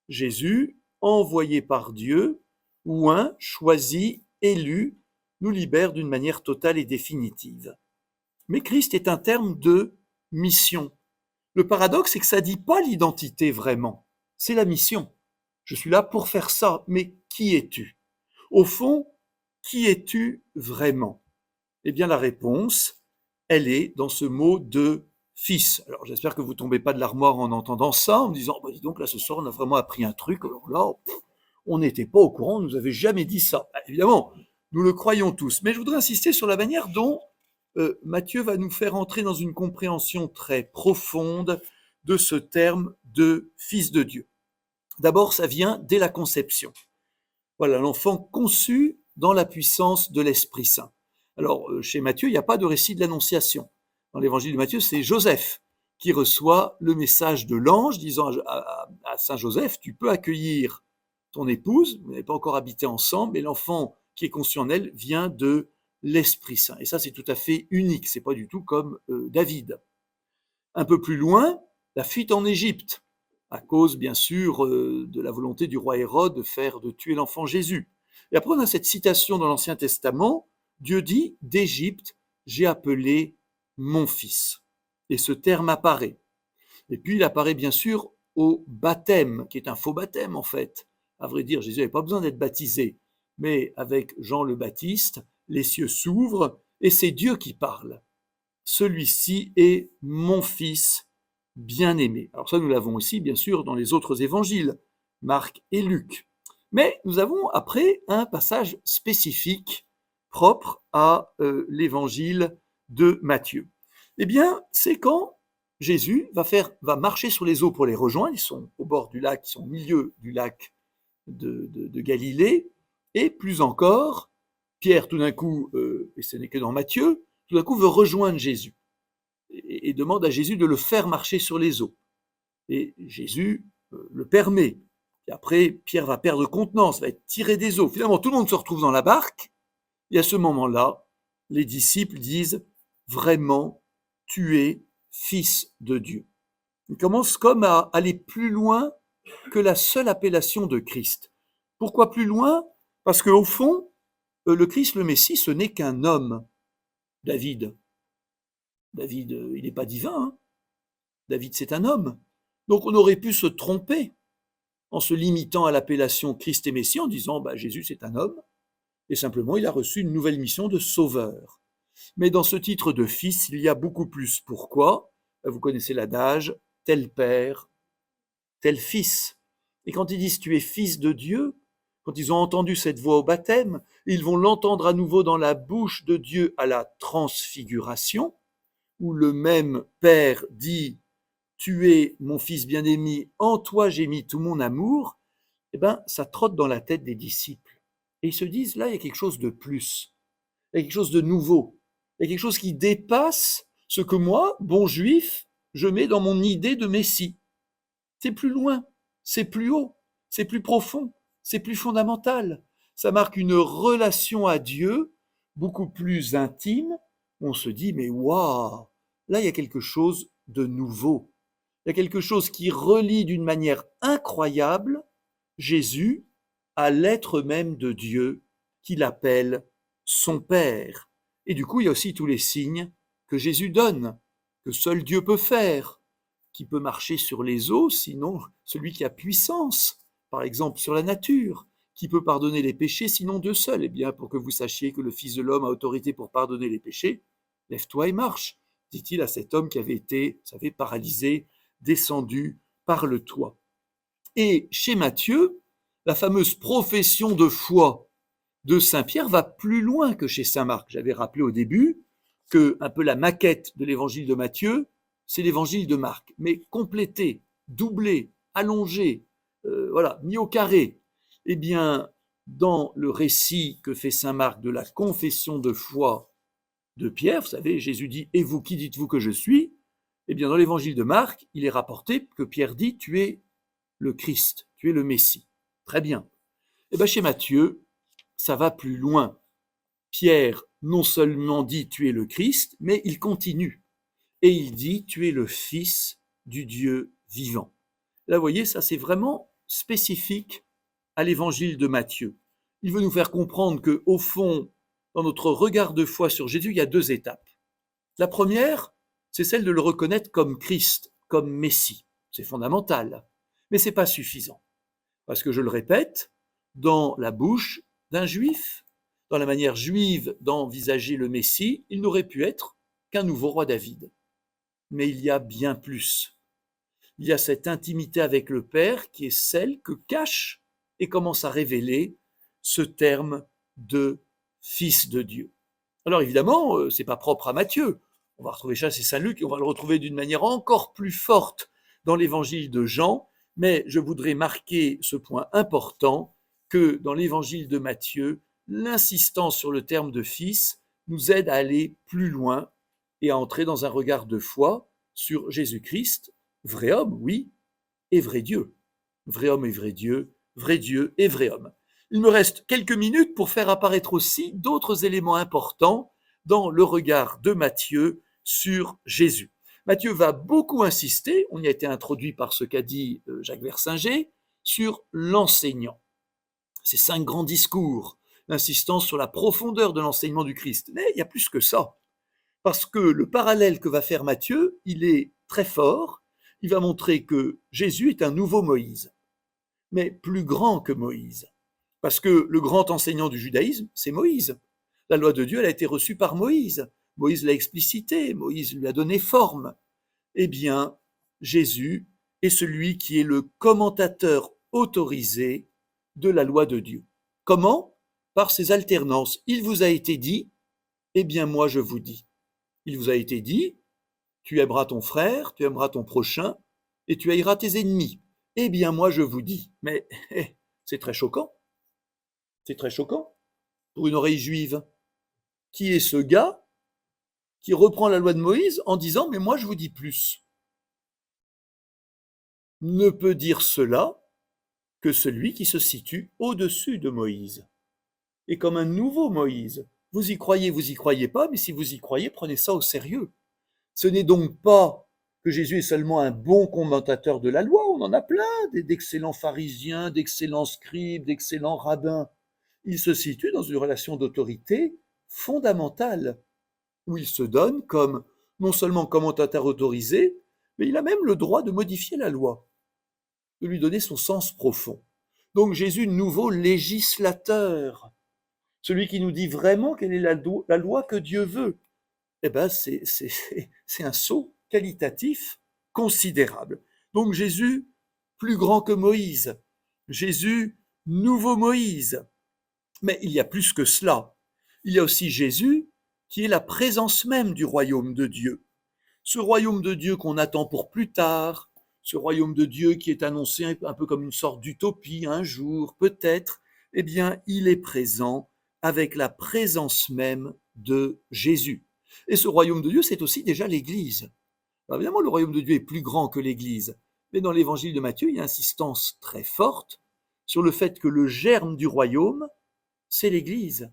Jésus, envoyé par Dieu, oint, choisi, élu, nous libère d'une manière totale et définitive. Mais Christ est un terme de mission. Le paradoxe, c'est que ça ne dit pas l'identité vraiment, c'est la mission. Je suis là pour faire ça, mais qui es-tu? Au fond, qui es-tu vraiment? Eh bien, la réponse, elle est dans ce mot de fils. Alors, j'espère que vous ne tombez pas de l'armoire en entendant ça, en me disant, dis donc, là, ce soir, on a vraiment appris un truc. Alors là, on n'était pas au courant, on ne nous avait jamais dit ça. Évidemment, nous le croyons tous. Mais je voudrais insister sur la manière dont Matthieu va nous faire entrer dans une compréhension très profonde de ce terme de fils de Dieu. D'abord, ça vient dès la conception. Voilà, l'enfant conçu dans la puissance de l'Esprit Saint. Alors, chez Matthieu, il n'y a pas de récit de l'Annonciation. Dans l'évangile de Matthieu, c'est Joseph qui reçoit le message de l'ange disant à Saint Joseph, tu peux accueillir ton épouse, vous n'avez pas encore habité ensemble, mais l'enfant qui est conçu en elle vient de l'Esprit Saint. Et ça, c'est tout à fait unique, c'est pas du tout comme David. Un peu plus loin, la fuite en Égypte, à cause, bien sûr, de la volonté du roi Hérode de tuer l'enfant Jésus. Et après, on a cette citation dans l'Ancien Testament, Dieu dit, d'Égypte, j'ai appelé mon fils. Et ce terme apparaît. Et puis, il apparaît, bien sûr, au baptême, qui est un faux baptême, en fait. À vrai dire, Jésus n'avait pas besoin d'être baptisé. Mais avec Jean le Baptiste, les cieux s'ouvrent et c'est Dieu qui parle. Celui-ci est mon fils bien-aimé. Alors ça, nous l'avons aussi, bien sûr, dans les autres évangiles, Marc et Luc. Mais nous avons après un passage spécifique propre à l'évangile de Matthieu. Eh bien, c'est quand Jésus va marcher sur les eaux pour les rejoindre. Ils sont au bord du lac, ils sont au milieu du lac de Galilée. Et plus encore, Pierre, tout d'un coup, et ce n'est que dans Matthieu, tout d'un coup veut rejoindre Jésus et demande à Jésus de le faire marcher sur les eaux. Et Jésus le permet. Et après, Pierre va perdre contenance, va être tiré des eaux. Finalement, tout le monde se retrouve dans la barque. Et à ce moment-là, les disciples disent « Vraiment, tu es fils de Dieu ». Ils commencent comme à aller plus loin que la seule appellation de Christ. Pourquoi plus loin? Parce qu'au fond, le Christ, le Messie, ce n'est qu'un homme. David, il n'est pas divin. Hein. David, c'est un homme. Donc on aurait pu se tromper en se limitant à l'appellation Christ et Messie en disant Jésus, c'est un homme. Et simplement, il a reçu une nouvelle mission de sauveur. Mais dans ce titre de fils, il y a beaucoup plus. Pourquoi? Vous connaissez l'adage, tel père, tel fils. Et quand ils disent tu es fils de Dieu, quand ils ont entendu cette voix au baptême, ils vont l'entendre à nouveau dans la bouche de Dieu à la transfiguration, où le même Père dit « Tu es mon fils bien-aimé, en toi j'ai mis tout mon amour », eh ben, ça trotte dans la tête des disciples. Et ils se disent, là, il y a quelque chose de plus, il y a quelque chose de nouveau, il y a quelque chose qui dépasse ce que moi, bon juif, je mets dans mon idée de Messie. C'est plus loin, c'est plus haut, c'est plus profond, c'est plus fondamental. Ça marque une relation à Dieu beaucoup plus intime. On se dit, mais waouh, là, il y a quelque chose de nouveau. Il y a quelque chose qui relie d'une manière incroyable Jésus à l'être même de Dieu qu'il appelle son Père. Et du coup, il y a aussi tous les signes que Jésus donne, que seul Dieu peut faire, qui peut marcher sur les eaux, sinon celui qui a puissance, par exemple sur la nature, qui peut pardonner les péchés, sinon Dieu seul. Eh bien, pour que vous sachiez que le Fils de l'homme a autorité pour pardonner les péchés, lève-toi et marche, dit-il à cet homme qui avait été, vous savez, paralysé, descendu par le toit. Et chez Matthieu, la fameuse profession de foi de Saint Pierre va plus loin que chez Saint Marc. J'avais rappelé au début que un peu la maquette de l'évangile de Matthieu, c'est l'évangile de Marc, mais complété, doublé, allongé, voilà, mis au carré. Eh bien, dans le récit que fait Saint Marc de la confession de foi de Pierre, vous savez, Jésus dit « Et vous, qui dites-vous que je suis ?» Eh bien, dans l'évangile de Marc, il est rapporté que Pierre dit « Tu es le Christ, tu es le Messie. » Très bien. Eh bien, chez Matthieu, ça va plus loin. Pierre non seulement dit « Tu es le Christ », mais il continue. Et il dit « Tu es le Fils du Dieu vivant ». Là, vous voyez, ça c'est vraiment spécifique à l'évangile de Matthieu. Il veut nous faire comprendre qu'au fond, dans notre regard de foi sur Jésus, il y a deux étapes. La première, c'est celle de le reconnaître comme Christ, comme Messie. C'est fondamental, mais ce n'est pas suffisant. Parce que, je le répète, dans la bouche d'un juif, dans la manière juive d'envisager le Messie, il n'aurait pu être qu'un nouveau roi David. Mais il y a bien plus. Il y a cette intimité avec le Père qui est celle que cache et commence à révéler ce terme de Fils de Dieu. Alors évidemment, ce n'est pas propre à Matthieu. On va retrouver ça chez Saint Luc et on va le retrouver d'une manière encore plus forte dans l'évangile de Jean, mais je voudrais marquer ce point important que dans l'évangile de Matthieu, l'insistance sur le terme de fils nous aide à aller plus loin et à entrer dans un regard de foi sur Jésus-Christ, vrai homme, oui, et vrai Dieu. Vrai homme et vrai Dieu et vrai homme. Il me reste quelques minutes pour faire apparaître aussi d'autres éléments importants dans le regard de Matthieu sur Jésus. Matthieu va beaucoup insister, on y a été introduit par ce qu'a dit Jacques Versinger, sur l'enseignant. Ces 5 grands discours, l'insistance sur la profondeur de l'enseignement du Christ. Mais il y a plus que ça. Parce que le parallèle que va faire Matthieu, il est très fort. Il va montrer que Jésus est un nouveau Moïse, mais plus grand que Moïse. Parce que le grand enseignant du judaïsme, c'est Moïse. La loi de Dieu, elle a été reçue par Moïse. Moïse l'a explicité, Moïse lui a donné forme. Eh bien, Jésus est celui qui est le commentateur autorisé de la loi de Dieu. Comment? Par ses alternances. Il vous a été dit, eh bien moi je vous dis. Il vous a été dit, tu aimeras ton frère, tu aimeras ton prochain, et tu haïras tes ennemis. Eh bien moi je vous dis. Mais c'est très choquant. C'est très choquant pour une oreille juive. Qui est ce gars qui reprend la loi de Moïse en disant « mais moi je vous dis plus ». Ne peut dire cela que celui qui se situe au-dessus de Moïse. Et comme un nouveau Moïse. Vous y croyez pas, mais si vous y croyez, prenez ça au sérieux. Ce n'est donc pas que Jésus est seulement un bon commentateur de la loi, on en a plein, d'excellents pharisiens, d'excellents scribes, d'excellents rabbins. Il se situe dans une relation d'autorité fondamentale, où il se donne comme non seulement commentateur autorisé, mais il a même le droit de modifier la loi, de lui donner son sens profond. Donc Jésus, nouveau législateur, celui qui nous dit vraiment quelle est la loi que Dieu veut. Eh bien, c'est un saut qualitatif considérable. Donc Jésus, plus grand que Moïse. Jésus, nouveau Moïse. Mais il y a plus que cela. Il y a aussi Jésus, qui est la présence même du royaume de Dieu. Ce royaume de Dieu qu'on attend pour plus tard, ce royaume de Dieu qui est annoncé un peu comme une sorte d'utopie, un jour, peut-être, eh bien, il est présent avec la présence même de Jésus. Et ce royaume de Dieu, c'est aussi déjà l'Église. Alors évidemment, le royaume de Dieu est plus grand que l'Église, mais dans l'évangile de Matthieu, il y a une insistance très forte sur le fait que le germe du royaume, c'est l'Église.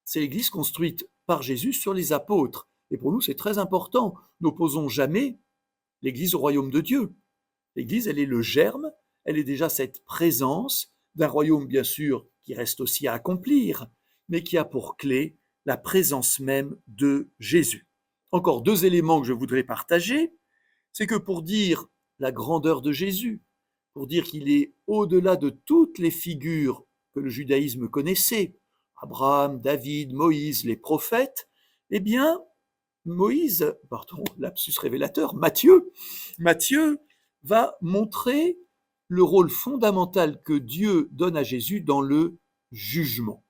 C'est l'Église construite par Jésus sur les apôtres. Et pour nous, c'est très important. N'opposons jamais l'Église au royaume de Dieu. L'Église, elle est le germe, elle est déjà cette présence d'un royaume, bien sûr, qui reste aussi à accomplir, mais qui a pour clé la présence même de Jésus. Encore deux éléments que je voudrais partager, c'est que pour dire la grandeur de Jésus, pour dire qu'il est au-delà de toutes les figures que le judaïsme connaissait, Abraham, David, Moïse, les prophètes, eh bien, lapsus révélateur, Matthieu va montrer le rôle fondamental que Dieu donne à Jésus dans le jugement.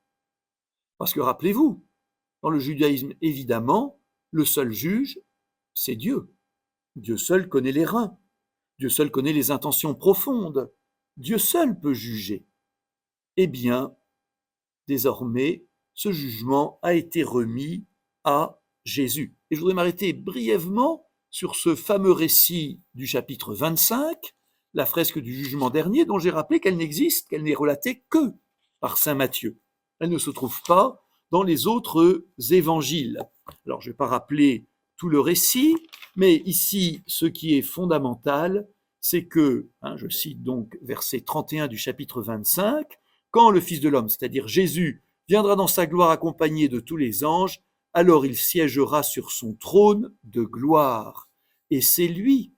Parce que rappelez-vous, dans le judaïsme, évidemment, le seul juge, c'est Dieu. Dieu seul connaît les reins. Dieu seul connaît les intentions profondes. Dieu seul peut juger. Eh bien, désormais, ce jugement a été remis à Jésus. Et je voudrais m'arrêter brièvement sur ce fameux récit du chapitre 25, la fresque du jugement dernier, dont j'ai rappelé qu'elle n'existe, qu'elle n'est relatée que par saint Matthieu. Elle ne se trouve pas dans les autres évangiles. Alors, je ne vais pas rappeler tout le récit, mais ici, ce qui est fondamental, c'est que, je cite donc verset 31 du chapitre 25, quand le Fils de l'homme, c'est-à-dire Jésus, viendra dans sa gloire accompagné de tous les anges, alors il siégera sur son trône de gloire. Et c'est lui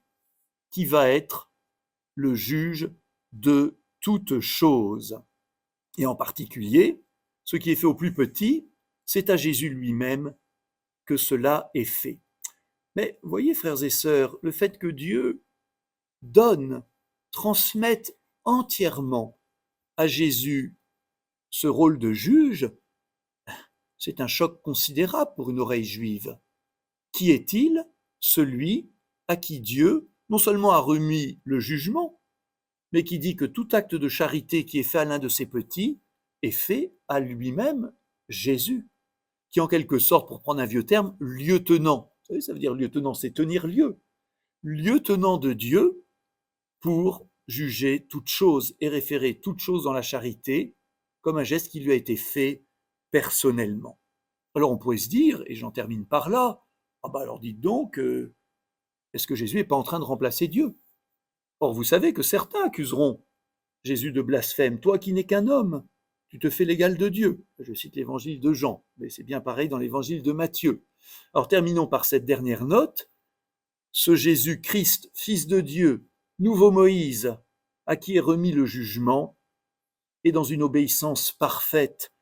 qui va être le juge de toutes choses. Et en particulier, ce qui est fait au plus petit, c'est à Jésus lui-même que cela est fait. Mais voyez, frères et sœurs, le fait que Dieu donne, transmette entièrement à Jésus ce rôle de juge, c'est un choc considérable pour une oreille juive. Qui est-il? Celui à qui Dieu non seulement a remis le jugement, mais qui dit que tout acte de charité qui est fait à l'un de ses petits est fait à lui-même, Jésus, qui en quelque sorte, pour prendre un vieux terme, lieutenant. Vous savez, ça veut dire lieutenant, c'est tenir lieu. Lieutenant de Dieu pour juger toute chose et référer toute chose dans la charité comme un geste qui lui a été fait personnellement. Alors on pourrait se dire, et j'en termine par là, alors dites donc, est-ce que Jésus n'est pas en train de remplacer Dieu? Or vous savez que certains accuseront Jésus de blasphème, toi qui n'es qu'un homme, tu te fais l'égal de Dieu. Je cite l'évangile de Jean, mais c'est bien pareil dans l'évangile de Matthieu. Alors terminons par cette dernière note. Ce Jésus-Christ, Fils de Dieu, nouveau Moïse, à qui est remis le jugement, est dans une obéissance parfaite,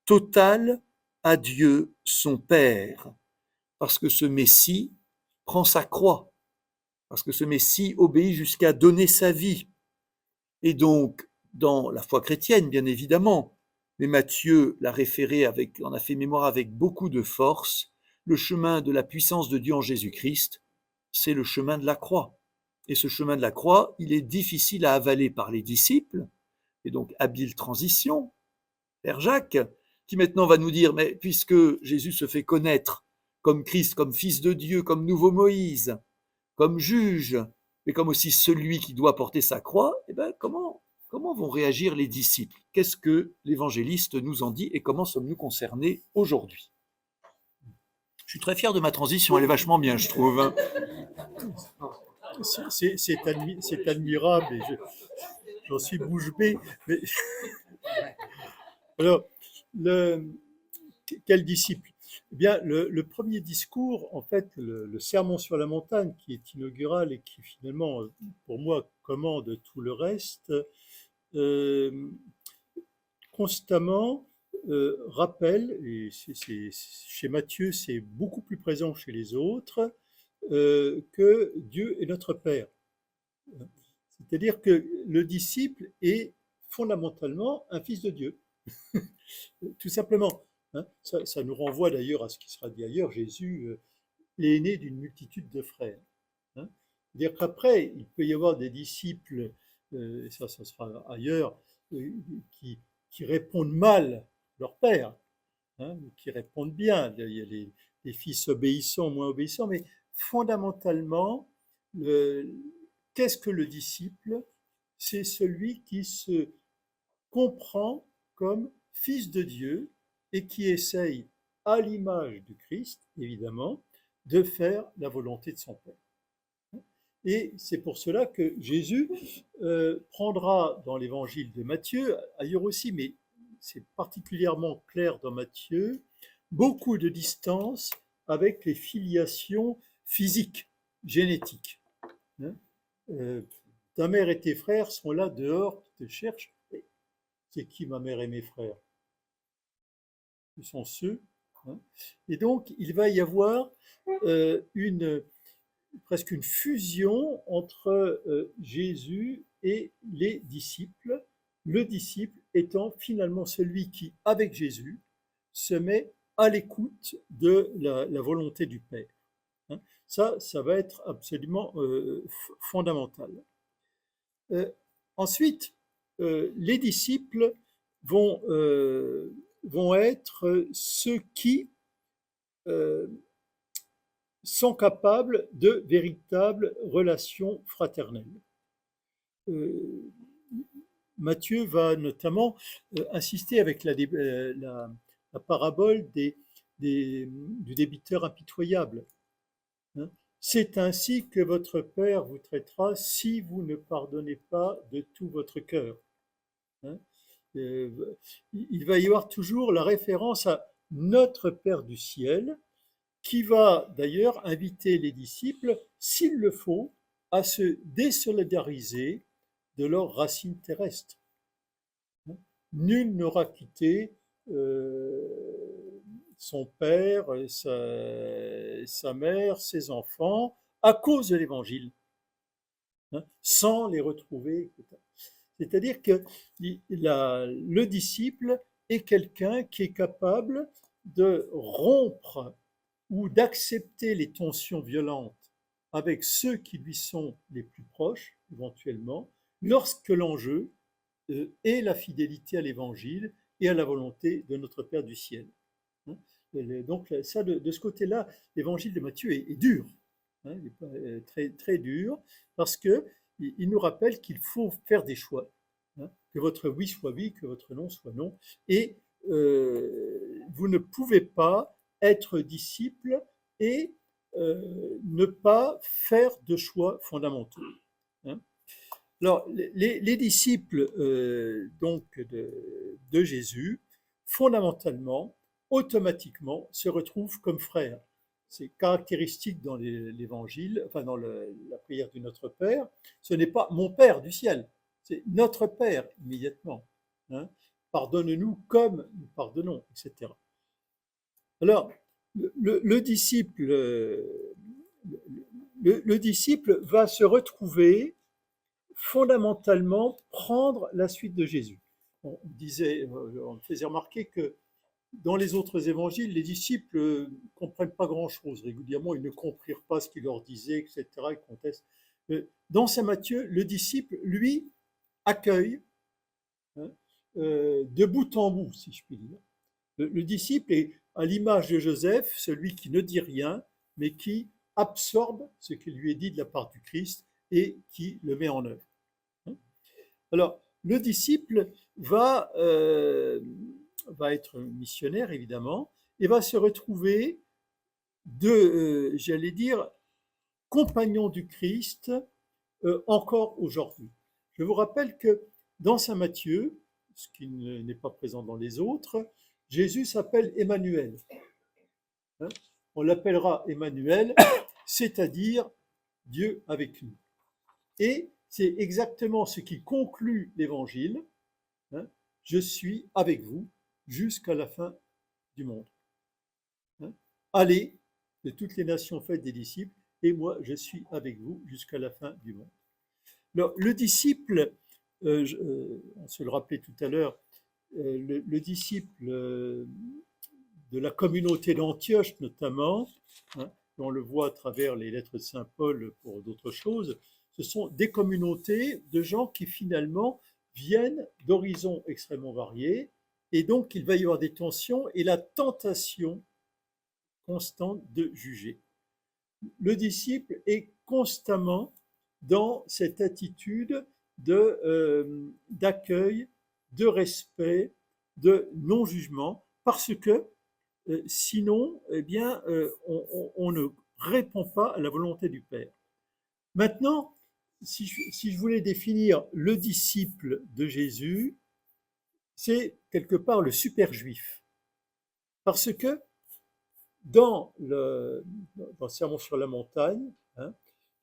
totale à Dieu son Père, parce que ce Messie prend sa croix, parce que ce Messie obéit jusqu'à donner sa vie. Et donc, dans la foi chrétienne, bien évidemment, mais Matthieu l'a référé en a fait mémoire avec beaucoup de force, le chemin de la puissance de Dieu en Jésus-Christ, c'est le chemin de la croix. Et ce chemin de la croix, il est difficile à avaler par les disciples, et donc habile transition, Père Jacques, qui maintenant va nous dire, mais puisque Jésus se fait connaître comme Christ, comme Fils de Dieu, comme nouveau Moïse, comme juge, mais comme aussi celui qui doit porter sa croix, comment vont réagir les disciples? Qu'est-ce que l'évangéliste nous en dit et comment sommes-nous concernés aujourd'hui? Je suis très fier de ma transition, elle est vachement bien, je trouve. C'est admirable et j'en suis bouche bée. Mais... Alors, quel disciple? Eh bien, le premier discours, en fait, le sermon sur la montagne, qui est inaugural et qui finalement, pour moi, commande tout le reste, constamment rappelle, et chez Matthieu, c'est beaucoup plus présent chez les autres, que Dieu est notre Père. C'est-à-dire que le disciple est fondamentalement un fils de Dieu, tout simplement. Hein. Ça nous renvoie d'ailleurs à ce qui sera dit ailleurs, Jésus est né d'une multitude de frères. Hein. C'est-à-dire qu'après, il peut y avoir des disciples, ça sera ailleurs, euh, qui, qui répondent mal leur père, hein, qui répondent bien. Il y a les fils obéissants, moins obéissants, mais fondamentalement, qu'est-ce que le disciple? C'est celui qui se comprend comme fils de Dieu et qui essaye, à l'image du Christ, évidemment, de faire la volonté de son Père. Et c'est pour cela que Jésus prendra dans l'évangile de Matthieu, ailleurs aussi, mais c'est particulièrement clair dans Matthieu, beaucoup de distance avec les filiations physiques, génétiques. Hein. Ta mère et tes frères sont là dehors, qui te cherchent. C'est qui ma mère et mes frères? Ce sont ceux. Hein. Et donc, il va y avoir presque une fusion entre Jésus et les disciples, le disciple étant finalement celui qui, avec Jésus, se met à l'écoute de la volonté du Père. Hein. Ça va être absolument fondamental. Ensuite, les disciples vont être ceux qui sont capables de véritables relations fraternelles. Matthieu va notamment insister avec la parabole du débiteur impitoyable. Hein. C'est ainsi que votre Père vous traitera si vous ne pardonnez pas de tout votre cœur. Hein. Il va y avoir toujours la référence à notre Père du ciel, qui va d'ailleurs inviter les disciples, s'il le faut, à se désolidariser de leurs racines terrestres. Nul n'aura quitté son père, sa mère, ses enfants, à cause de l'Évangile, hein, sans les retrouver. C'est-à-dire que le disciple est quelqu'un qui est capable de rompre ou d'accepter les tensions violentes avec ceux qui lui sont les plus proches, éventuellement, lorsque l'enjeu est la fidélité à l'Évangile et à la volonté de notre Père du ciel. Hein. Donc ça, de ce côté-là, l'Évangile de Matthieu est dur, hein, très, très dur, parce qu'il nous rappelle qu'il faut faire des choix, hein, que votre oui soit oui, que votre non soit non, et vous ne pouvez pas être disciple et ne pas faire de choix fondamentaux. Hein. Alors, les disciples donc de Jésus, fondamentalement, automatiquement, se retrouvent comme frères. C'est caractéristique dans l'Évangile, enfin dans la prière du Notre Père. Ce n'est pas mon Père du ciel, c'est notre Père immédiatement. Hein. Pardonne-nous comme nous pardonnons, etc. Alors, le disciple va se retrouver fondamentalement prendre la suite de Jésus. On faisait remarquer que dans les autres évangiles, les disciples ne comprennent pas grand-chose. Régulièrement, ils ne comprirent pas ce qu'il leur disait, etc. Ils contestent. Dans Saint Matthieu, le disciple, lui, accueille, hein, de bout en bout, si je puis dire. Le disciple est à l'image de Joseph, celui qui ne dit rien, mais qui absorbe ce qui lui est dit de la part du Christ et qui le met en œuvre. Alors, le disciple va être missionnaire, évidemment, et va se retrouver j'allais dire, compagnon du Christ encore aujourd'hui. Je vous rappelle que dans Saint Matthieu, ce qui n'est pas présent dans les autres, Jésus s'appelle Emmanuel. Hein. On l'appellera Emmanuel, c'est-à-dire Dieu avec nous. Et c'est exactement ce qui conclut l'Évangile. Hein. Je suis avec vous jusqu'à la fin du monde. Hein. Allez, de toutes les nations faites des disciples, et moi je suis avec vous jusqu'à la fin du monde. Alors, le disciple on se le rappelait tout à l'heure, le disciple de la communauté d'Antioche notamment, hein, on le voit à travers les lettres de Saint Paul pour d'autres choses, ce sont des communautés de gens qui finalement viennent d'horizons extrêmement variés, et donc il va y avoir des tensions et la tentation constante de juger. Le disciple est constamment dans cette attitude d'accueil, de respect, de non-jugement, parce que sinon, eh bien, on ne répond pas à la volonté du Père. Maintenant, si je voulais définir le disciple de Jésus, c'est quelque part le super juif. Parce que dans le Sermon sur la montagne, hein,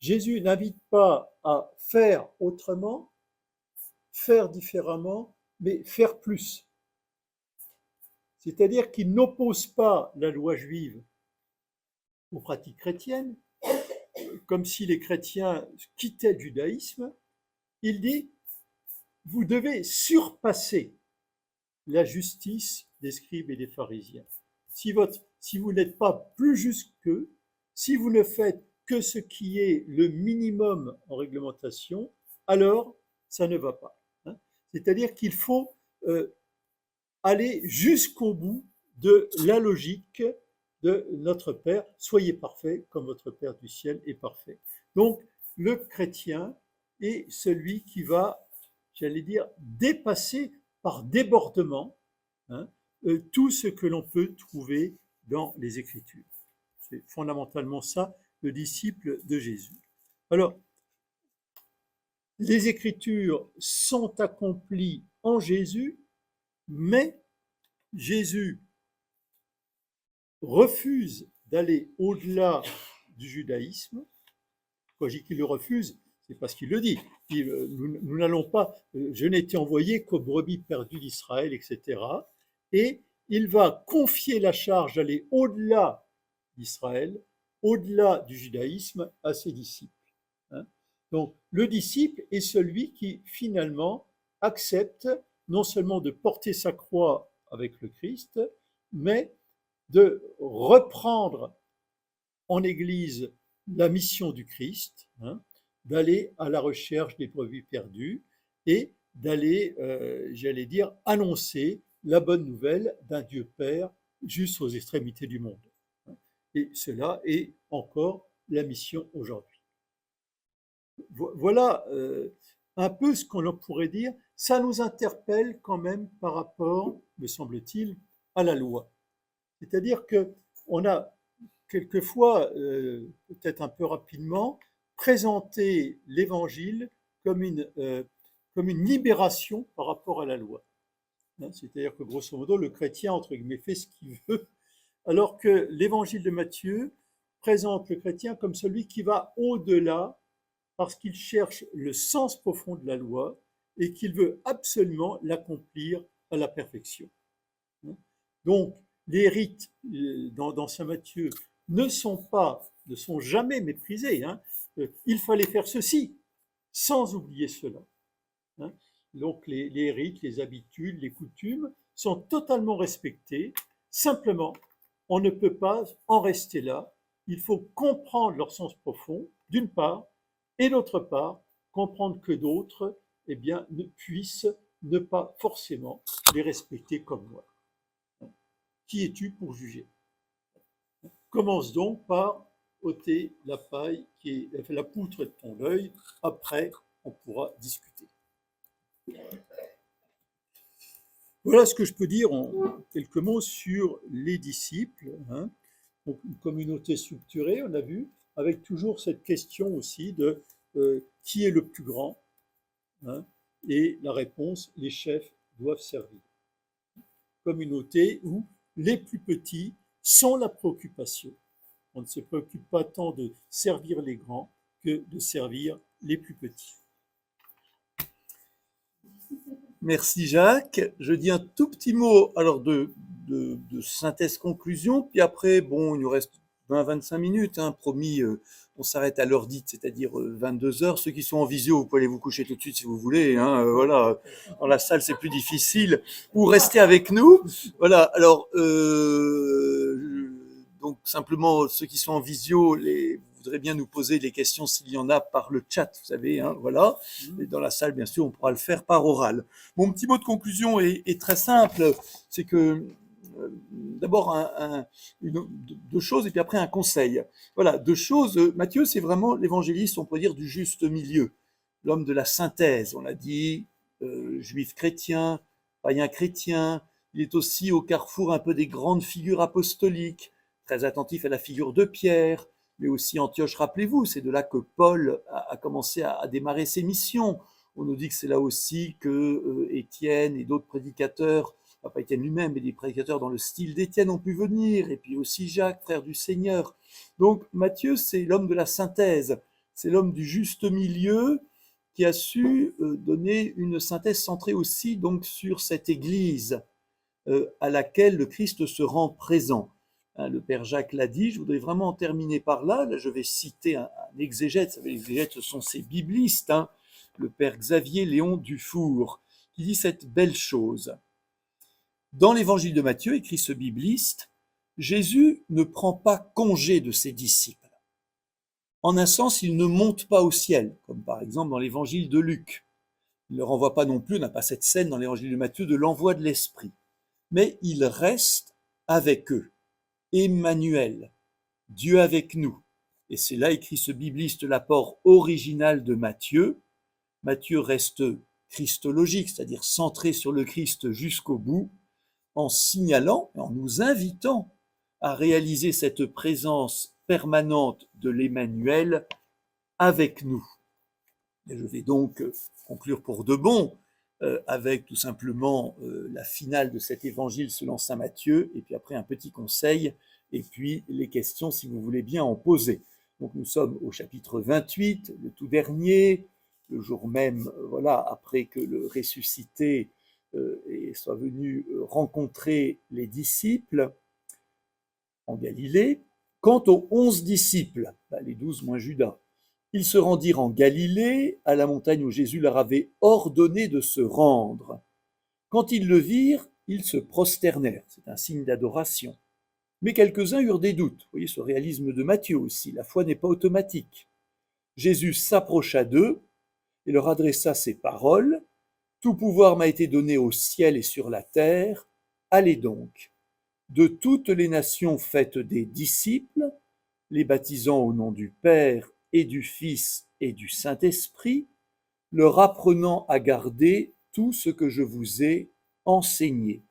Jésus n'invite pas à faire autrement, faire différemment, mais faire plus. C'est-à-dire qu'il n'oppose pas la loi juive aux pratiques chrétiennes, comme si les chrétiens quittaient le judaïsme. Il dit, vous devez surpasser la justice des scribes et des pharisiens. Si vous n'êtes pas plus juste qu'eux, si vous ne faites que ce qui est le minimum en réglementation, alors ça ne va pas. C'est-à-dire qu'il faut aller jusqu'au bout de la logique de notre Père. Soyez parfaits comme votre Père du ciel est parfait. Donc, le chrétien est celui qui va, j'allais dire, dépasser par débordement tout ce que l'on peut trouver dans les Écritures. C'est fondamentalement ça, le disciple de Jésus. Alors, les Écritures sont accomplies en Jésus, mais Jésus refuse d'aller au-delà du judaïsme. Quand je dis qu'il le refuse, c'est parce qu'il le dit. Nous n'allons pas, je n'ai été envoyé qu'aux brebis perdues d'Israël, etc. Et il va confier la charge d'aller au-delà d'Israël, au-delà du judaïsme, à ses disciples. Donc, le disciple est celui qui, finalement, accepte non seulement de porter sa croix avec le Christ, mais de reprendre en Église la mission du Christ, d'aller à la recherche des brebis perdues et d'aller, j'allais dire, annoncer la bonne nouvelle d'un Dieu Père jusqu'aux extrémités du monde. Et cela est encore la mission aujourd'hui. Voilà un peu ce qu'on pourrait dire. Ça nous interpelle quand même par rapport, me semble-t-il, à la loi. C'est-à-dire qu'on a quelquefois, peut-être un peu rapidement, présenté l'Évangile comme une libération par rapport à la loi. C'est-à-dire que grosso modo, le chrétien, entre guillemets, fait ce qu'il veut, alors que l'Évangile de Matthieu présente le chrétien comme celui qui va au-delà parce qu'il cherche le sens profond de la loi et qu'il veut absolument l'accomplir à la perfection. Donc, les rites dans Saint Matthieu ne sont jamais méprisés. Il fallait faire ceci, sans oublier cela. Donc, les rites, les habitudes, les coutumes sont totalement respectés. Simplement, on ne peut pas en rester là. Il faut comprendre leur sens profond, d'une part, et d'autre part, comprendre que d'autres ne puissent ne pas forcément les respecter comme moi. Qui es-tu pour juger? Commence donc par ôter la paille la poutre de ton œil. Après, on pourra discuter. Voilà ce que je peux dire en quelques mots sur les disciples. Donc, une communauté structurée, on a vu, avec toujours cette question aussi de qui est le plus grand, et la réponse, les chefs doivent servir. Communauté où les plus petits sont la préoccupation. On ne se préoccupe pas tant de servir les grands que de servir les plus petits. Merci Jacques. Je dis un tout petit mot alors de synthèse conclusion, puis après, bon, il nous reste 20-25 minutes, hein, promis, on s'arrête à l'heure dite, c'est-à-dire 22 heures. Ceux qui sont en visio, vous pouvez aller vous coucher tout de suite si vous voulez, hein, voilà. Dans la salle, c'est plus difficile. Ou restez avec nous. Voilà, alors, donc simplement, ceux qui sont en visio, vous voudrez bien nous poser des questions s'il y en a par le chat, vous savez, hein, voilà. Et dans la salle, bien sûr, on pourra le faire par oral. Mon petit mot de conclusion est très simple, c'est que d'abord deux choses et puis après un conseil. Voilà, deux choses. Matthieu, c'est vraiment l'évangéliste, on peut dire, du juste milieu, l'homme de la synthèse. On l'a dit, juif chrétien, païen chrétien. Il est aussi au carrefour un peu des grandes figures apostoliques, très attentif à la figure de Pierre, mais aussi Antioche. Rappelez-vous, c'est de là que Paul a commencé à démarrer ses missions. On nous dit que c'est là aussi que Étienne et d'autres prédicateurs, pas Étienne lui-même, mais des prédicateurs dans le style d'Étienne ont pu venir, et puis aussi Jacques, frère du Seigneur. Donc Matthieu, c'est l'homme de la synthèse, c'est l'homme du juste milieu qui a su donner une synthèse centrée aussi donc sur cette Église à laquelle le Christ se rend présent. Hein, le Père Jacques l'a dit, je voudrais vraiment en terminer par là. Là, je vais citer un exégète, vous savez, les exégètes, ce sont ces biblistes, hein, le Père Xavier Léon Dufour, qui dit cette belle chose. Dans l'évangile de Matthieu, écrit ce bibliste, Jésus ne prend pas congé de ses disciples. En un sens, il ne monte pas au ciel, comme par exemple dans l'évangile de Luc. Il ne renvoie pas non plus, on n'a pas cette scène dans l'évangile de Matthieu, de l'envoi de l'Esprit. Mais il reste avec eux. Emmanuel, Dieu avec nous. Et c'est là écrit ce bibliste l'apport original de Matthieu. Matthieu reste christologique, c'est-à-dire centré sur le Christ jusqu'au bout, en signalant et en nous invitant à réaliser cette présence permanente de l'Emmanuel avec nous. Et je vais donc conclure pour de bon avec tout simplement la finale de cet évangile selon saint Matthieu, et puis après un petit conseil, et puis les questions si vous voulez bien en poser. Donc nous sommes au chapitre 28, le tout dernier, le jour même, voilà, après que le ressuscité soit venu rencontrer les disciples en Galilée. Quant aux 11 disciples, les 12 moins Judas, ils se rendirent en Galilée, à la montagne où Jésus leur avait ordonné de se rendre. Quand ils le virent, ils se prosternèrent. C'est un signe d'adoration. Mais quelques-uns eurent des doutes. Vous voyez ce réalisme de Matthieu aussi. La foi n'est pas automatique. Jésus s'approcha d'eux et leur adressa ces paroles. « Tout pouvoir m'a été donné au ciel et sur la terre. Allez donc, de toutes les nations faites des disciples, les baptisant au nom du Père et du Fils et du Saint-Esprit, leur apprenant à garder tout ce que je vous ai enseigné.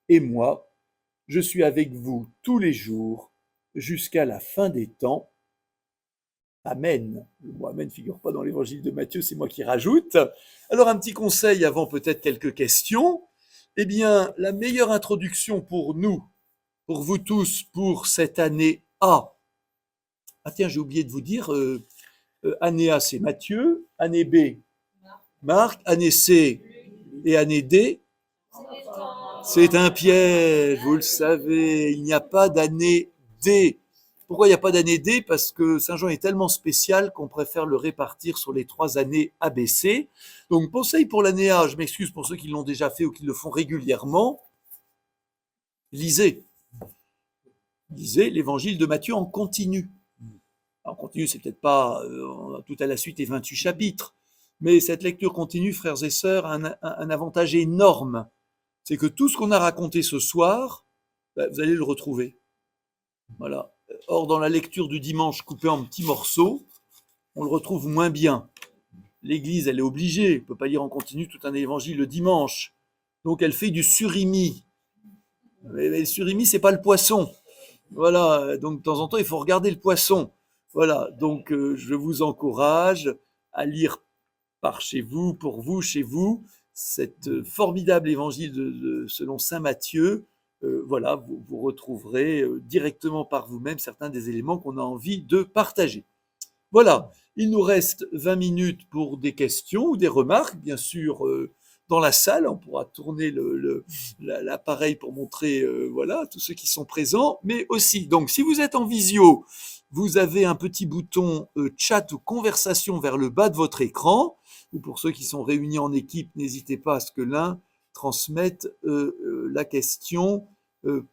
Et moi, je suis avec vous tous les jours jusqu'à la fin des temps. Amen. Le mot Amen ne figure pas dans l'évangile de Matthieu, c'est moi qui rajoute. Alors un petit conseil avant peut-être quelques questions. Eh bien, la meilleure introduction pour nous, pour vous tous, pour cette année A. Ah tiens, j'ai oublié de vous dire, année A c'est Matthieu, année B Marc, année C et année D, c'est un piège, vous le savez, il n'y a pas d'année D. Pourquoi il n'y a pas d'année D? Parce que Saint Jean est tellement spécial qu'on préfère le répartir sur les 3 années ABC. Donc, conseil pour l'année A, je m'excuse pour ceux qui l'ont déjà fait ou qui le font régulièrement, lisez. Lisez l'évangile de Matthieu en continu. En continu, c'est peut-être pas tout à la suite les 28 chapitres, mais cette lecture continue, frères et sœurs, a un avantage énorme. C'est que tout ce qu'on a raconté ce soir, vous allez le retrouver. Voilà. Or, dans la lecture du dimanche coupée en petits morceaux, on le retrouve moins bien. L'Église, elle est obligée, elle ne peut pas lire en continu tout un évangile le dimanche. Donc, elle fait du surimi. Mais le surimi, c'est pas le poisson. Voilà. Donc, de temps en temps, il faut regarder le poisson. Voilà. Donc, je vous encourage à lire par chez vous, pour vous, chez vous, cet formidable évangile selon saint Matthieu. Voilà, vous retrouverez directement par vous-même certains des éléments qu'on a envie de partager. Voilà, il nous reste 20 minutes pour des questions ou des remarques. Bien sûr, dans la salle. On pourra tourner l'appareil pour montrer voilà, tous ceux qui sont présents. Mais aussi, donc si vous êtes en visio, vous avez un petit bouton chat ou conversation vers le bas de votre écran. Ou pour ceux qui sont réunis en équipe, n'hésitez pas à ce que l'un transmette la question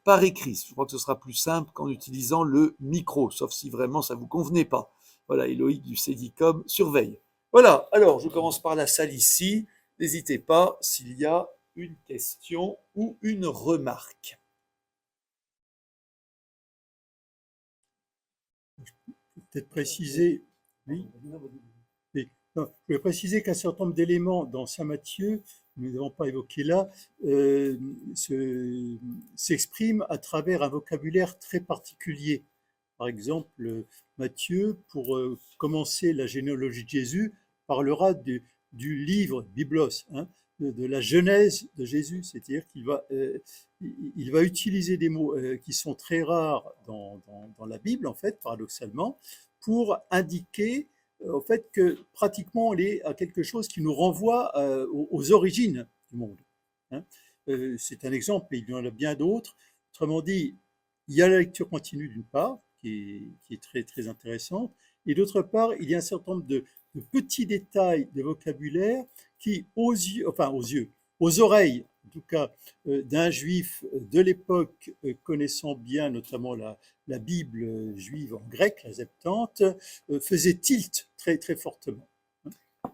par écrit. Je crois que ce sera plus simple qu'en utilisant le micro, sauf si vraiment ça ne vous convenait pas. Voilà, Éloïc du Cédicom surveille. Voilà, alors je commence par la salle ici. N'hésitez pas s'il y a une question ou une remarque. Peut-être préciser, oui. Oui. Non, je voulais préciser qu'un certain nombre d'éléments dans Saint Matthieu, nous n'avons pas évoqué là, s'expriment à travers un vocabulaire très particulier. Par exemple, Matthieu, pour commencer la généalogie de Jésus, parlera du livre Biblos, hein, de la genèse de Jésus, c'est-à-dire il va utiliser des mots qui sont très rares dans la Bible, en fait, paradoxalement, pour indiquer au fait que pratiquement on est à quelque chose qui nous renvoie aux origines du monde. Hein. C'est un exemple, et il y en a bien d'autres. Autrement dit, il y a la lecture continue d'une part, qui est très, très intéressante, et d'autre part, il y a un certain nombre de petits détails de vocabulaire qui, aux oreilles, en tout cas, d'un juif de l'époque connaissant bien notamment la Bible juive en grec, la Septante, faisait tilt très, très fortement.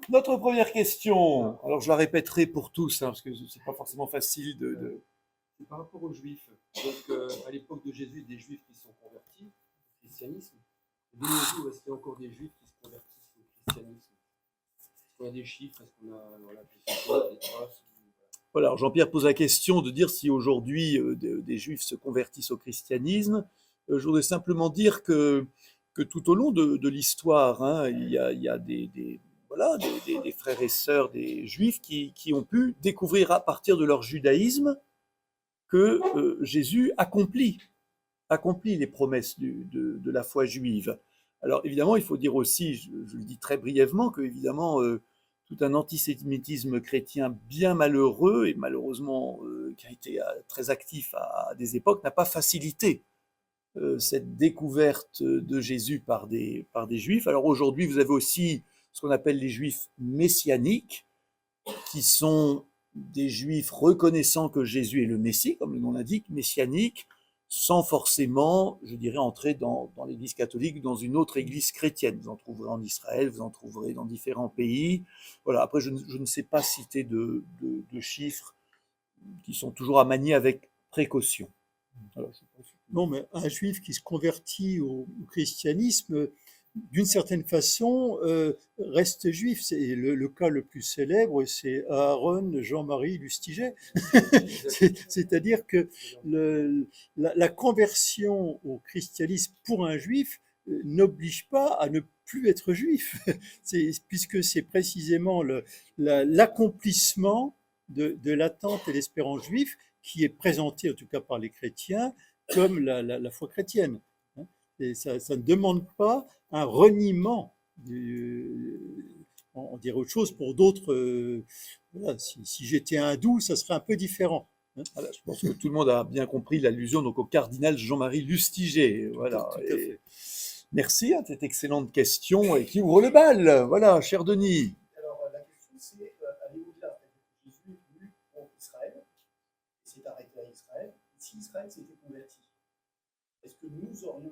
Notre première question, alors je la répéterai pour tous, hein, parce que c'est pas forcément facile C'est par rapport aux Juifs. Donc, à l'époque de Jésus, des Juifs qui sont convertis au christianisme. De nos jours, est-ce qu'il y a encore des Juifs qui se convertissent au christianisme? Est-ce qu'on a des chiffres? Est-ce qu'on a des traces? Voilà, alors Jean-Pierre pose la question de dire si aujourd'hui des Juifs se convertissent au christianisme. Je voudrais simplement dire que tout au long de l'histoire, hein, il y a voilà, des frères et sœurs des Juifs qui ont pu découvrir à partir de leur judaïsme que Jésus accomplit les promesses de la foi juive. Alors évidemment, il faut dire aussi, je le dis très brièvement, que évidemment tout un antisémitisme chrétien bien malheureux et malheureusement qui a été très actif à des époques n'a pas facilité cette découverte de Jésus par des juifs. Alors aujourd'hui, vous avez aussi ce qu'on appelle les juifs messianiques, qui sont des juifs reconnaissant que Jésus est le Messie, comme le nom l'indique, messianiques, sans forcément, je dirais, entrer dans l'église catholique, dans une autre église chrétienne. Vous en trouverez en Israël, vous en trouverez dans différents pays. Voilà. Après, je ne sais pas citer de chiffres qui sont toujours à manier avec précaution. Voilà, non, mais un juif qui se convertit au christianisme, d'une certaine façon, reste juif. C'est le cas le plus célèbre, c'est Aaron Jean-Marie Lustiget. C'est-à-dire que la conversion au christianisme pour un juif n'oblige pas à ne plus être juif, puisque c'est précisément l'accomplissement de l'attente et l'espérance juive qui est présenté, en tout cas par les chrétiens, comme la foi chrétienne. Et ça ne demande pas un reniement, on dirait autre chose pour d'autres. Voilà, si j'étais hindou, ça serait un peu différent. Voilà, je pense que tout le monde a bien compris l'allusion donc au cardinal Jean-Marie Lustiget. Voilà. Tout à fait. Merci à cette excellente question et qui ouvre le bal. Voilà, cher Denis. Alors, la question, c'est aller au-delà. Jésus est venu pour Israël, et s'est arrêté à Israël. Si Israël s'était converti, est-ce que nous aurions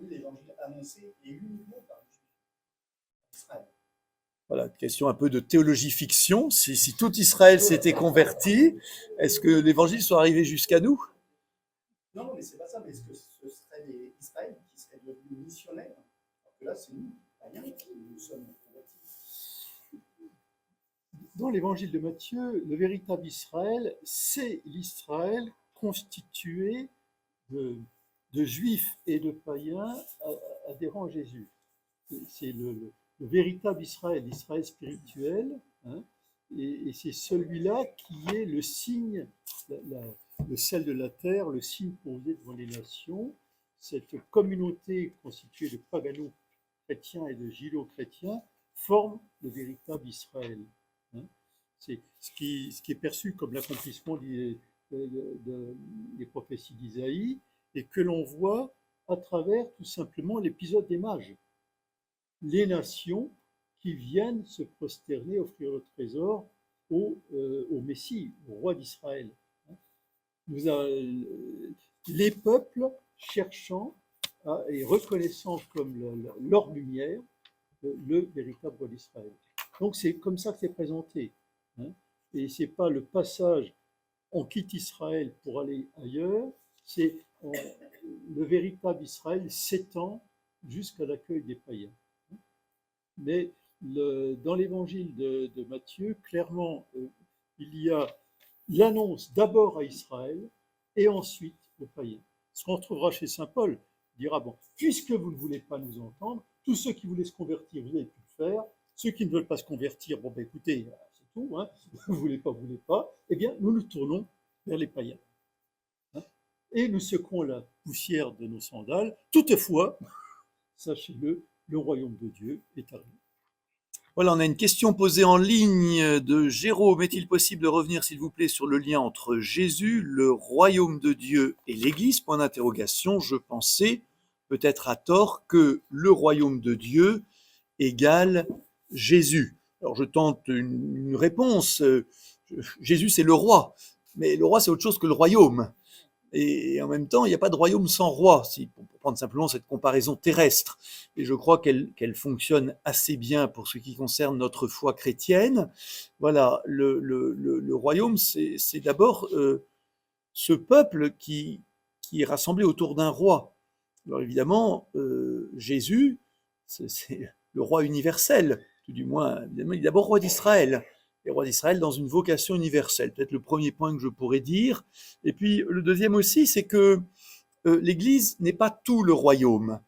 eu l'évangile annoncé et uniquement par Israël? Voilà, question un peu de théologie fiction. Si tout Israël s'était converti, est-ce que l'évangile soit arrivé jusqu'à nous? Non, mais c'est pas ça. Mais est-ce que ce serait Israël qui serait devenu missionnaire? Parce que là, c'est nous, rien, nous sommes convertis. Dans l'évangile de Matthieu, le véritable Israël, c'est l'Israël constitué de juifs et de païens adhérents à Jésus. C'est le véritable Israël, l'Israël spirituel, hein, et c'est celui-là qui est le signe, le sel de la terre, le signe posé devant les nations. Cette communauté constituée de pagano-chrétiens et de gilo-chrétiens forme le véritable Israël. C'est ce qui est perçu comme l'accomplissement des prophéties d'Isaïe et que l'on voit à travers tout simplement l'épisode des mages. Les nations qui viennent se prosterner, offrir le trésor au Messie, au roi d'Israël. Les peuples cherchant et reconnaissant comme leur lumière le véritable roi d'Israël. Donc c'est comme ça que c'est présenté. Et ce n'est pas le passage on quitte Israël pour aller ailleurs, c'est le véritable Israël s'étend jusqu'à l'accueil des païens. Mais dans l'évangile de Matthieu, clairement, il y a l'annonce d'abord à Israël et ensuite aux païens. Ce qu'on retrouvera chez saint Paul, il dira, bon, puisque vous ne voulez pas nous entendre, tous ceux qui voulaient se convertir, vous avez pu le faire, ceux qui ne veulent pas se convertir, bon ben écoutez, c'est tout, vous ne voulez pas, eh bien nous nous tournons vers les païens. Et nous secouons la poussière de nos sandales. Toutefois, sachez-le, le royaume de Dieu est arrivé. Voilà, on a une question posée en ligne de Jérôme. Est-il possible de revenir, s'il vous plaît, sur le lien entre Jésus, le royaume de Dieu et l'Église ? Point d'interrogation. Je pensais, peut-être à tort, que le royaume de Dieu égale Jésus. Alors je tente une réponse. Jésus, c'est le roi. Mais le roi, c'est autre chose que le royaume. Et en même temps, il n'y a pas de royaume sans roi, pour prendre simplement cette comparaison terrestre. Et je crois qu'elle fonctionne assez bien pour ce qui concerne notre foi chrétienne. Voilà, le royaume, c'est d'abord ce peuple qui est rassemblé autour d'un roi. Alors évidemment, Jésus, c'est le roi universel, tout du moins, évidemment, il est d'abord roi d'Israël. Et roi d'Israël dans une vocation universelle. Peut-être le premier point que je pourrais dire. Et puis le deuxième aussi, c'est que l'Église n'est pas tout le royaume.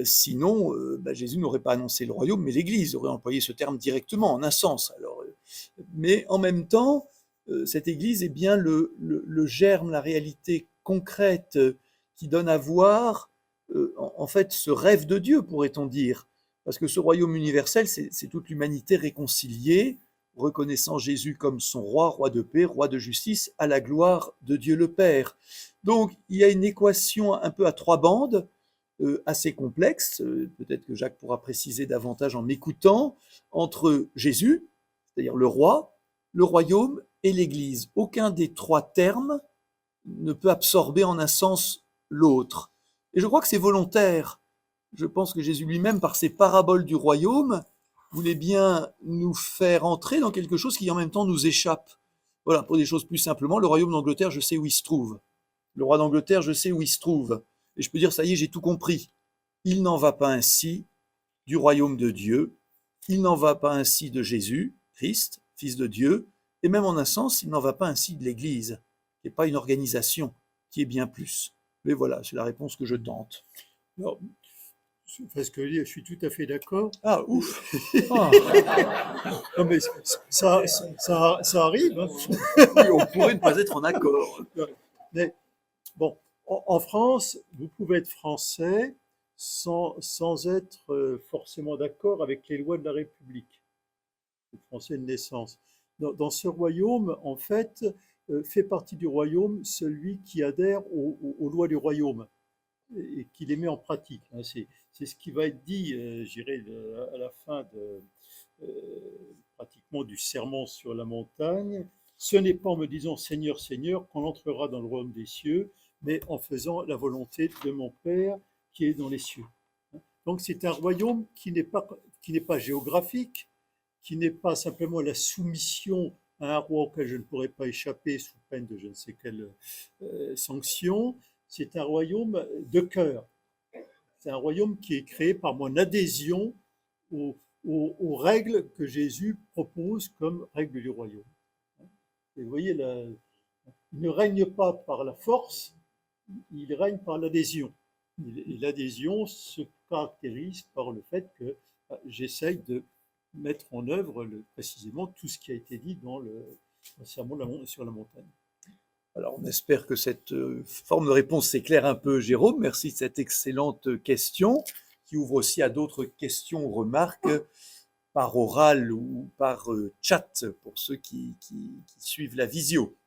Sinon, Jésus n'aurait pas annoncé le royaume, mais l'Église aurait employé ce terme directement, en un sens. Alors, mais en même temps, cette Église est bien le germe, la réalité concrète qui donne à voir, en fait, ce rêve de Dieu, pourrait-on dire. Parce que ce royaume universel, c'est toute l'humanité réconciliée, reconnaissant Jésus comme son roi de paix, roi de justice, à la gloire de Dieu le Père. Donc, il y a une équation un peu à trois bandes, assez complexe, peut-être que Jacques pourra préciser davantage en m'écoutant, entre Jésus, c'est-à-dire le roi, le royaume et l'Église. Aucun des trois termes ne peut absorber en un sens l'autre. Et je crois que c'est volontaire. Je pense que Jésus lui-même, par ses paraboles du royaume, voulait bien nous faire entrer dans quelque chose qui en même temps nous échappe. Voilà, pour des choses plus simplement, le royaume d'Angleterre, je sais où il se trouve. Le roi d'Angleterre, je sais où il se trouve. Et je peux dire, ça y est, j'ai tout compris. Il n'en va pas ainsi du royaume de Dieu. Il n'en va pas ainsi de Jésus, Christ, Fils de Dieu. Et même en un sens, il n'en va pas ainsi de l'Église, qui n'est pas une organisation, qui est bien plus. Mais voilà, c'est la réponse que je tente. Alors, parce que je suis tout à fait d'accord. Ah, ouf. Non, mais ça arrive. Oui, on pourrait ne pas être en accord. Mais bon, en France, vous pouvez être français sans être forcément d'accord avec les lois de la République. Le français de naissance. Dans ce royaume, en fait, fait partie du royaume celui qui adhère aux lois du royaume et qui les met en pratique. C'est ce qui va être dit, j'irai à la fin pratiquement du sermon sur la montagne. Ce n'est pas en me disant Seigneur, Seigneur qu'on entrera dans le royaume des cieux, mais en faisant la volonté de mon Père qui est dans les cieux. Donc c'est un royaume qui n'est pas géographique, qui n'est pas simplement la soumission à un roi auquel je ne pourrais pas échapper sous peine de je ne sais quelle sanction. C'est un royaume de cœur. C'est un royaume qui est créé par mon adhésion aux règles que Jésus propose comme règles du royaume. Et vous voyez, il ne règne pas par la force, il règne par l'adhésion. Et l'adhésion se caractérise par le fait que j'essaye de mettre en œuvre précisément tout ce qui a été dit dans le sermon sur la montagne. Alors, on espère que cette forme de réponse s'éclaire un peu, Jérôme. Merci de cette excellente question qui ouvre aussi à d'autres questions ou remarques par oral ou par chat pour ceux qui suivent la visio.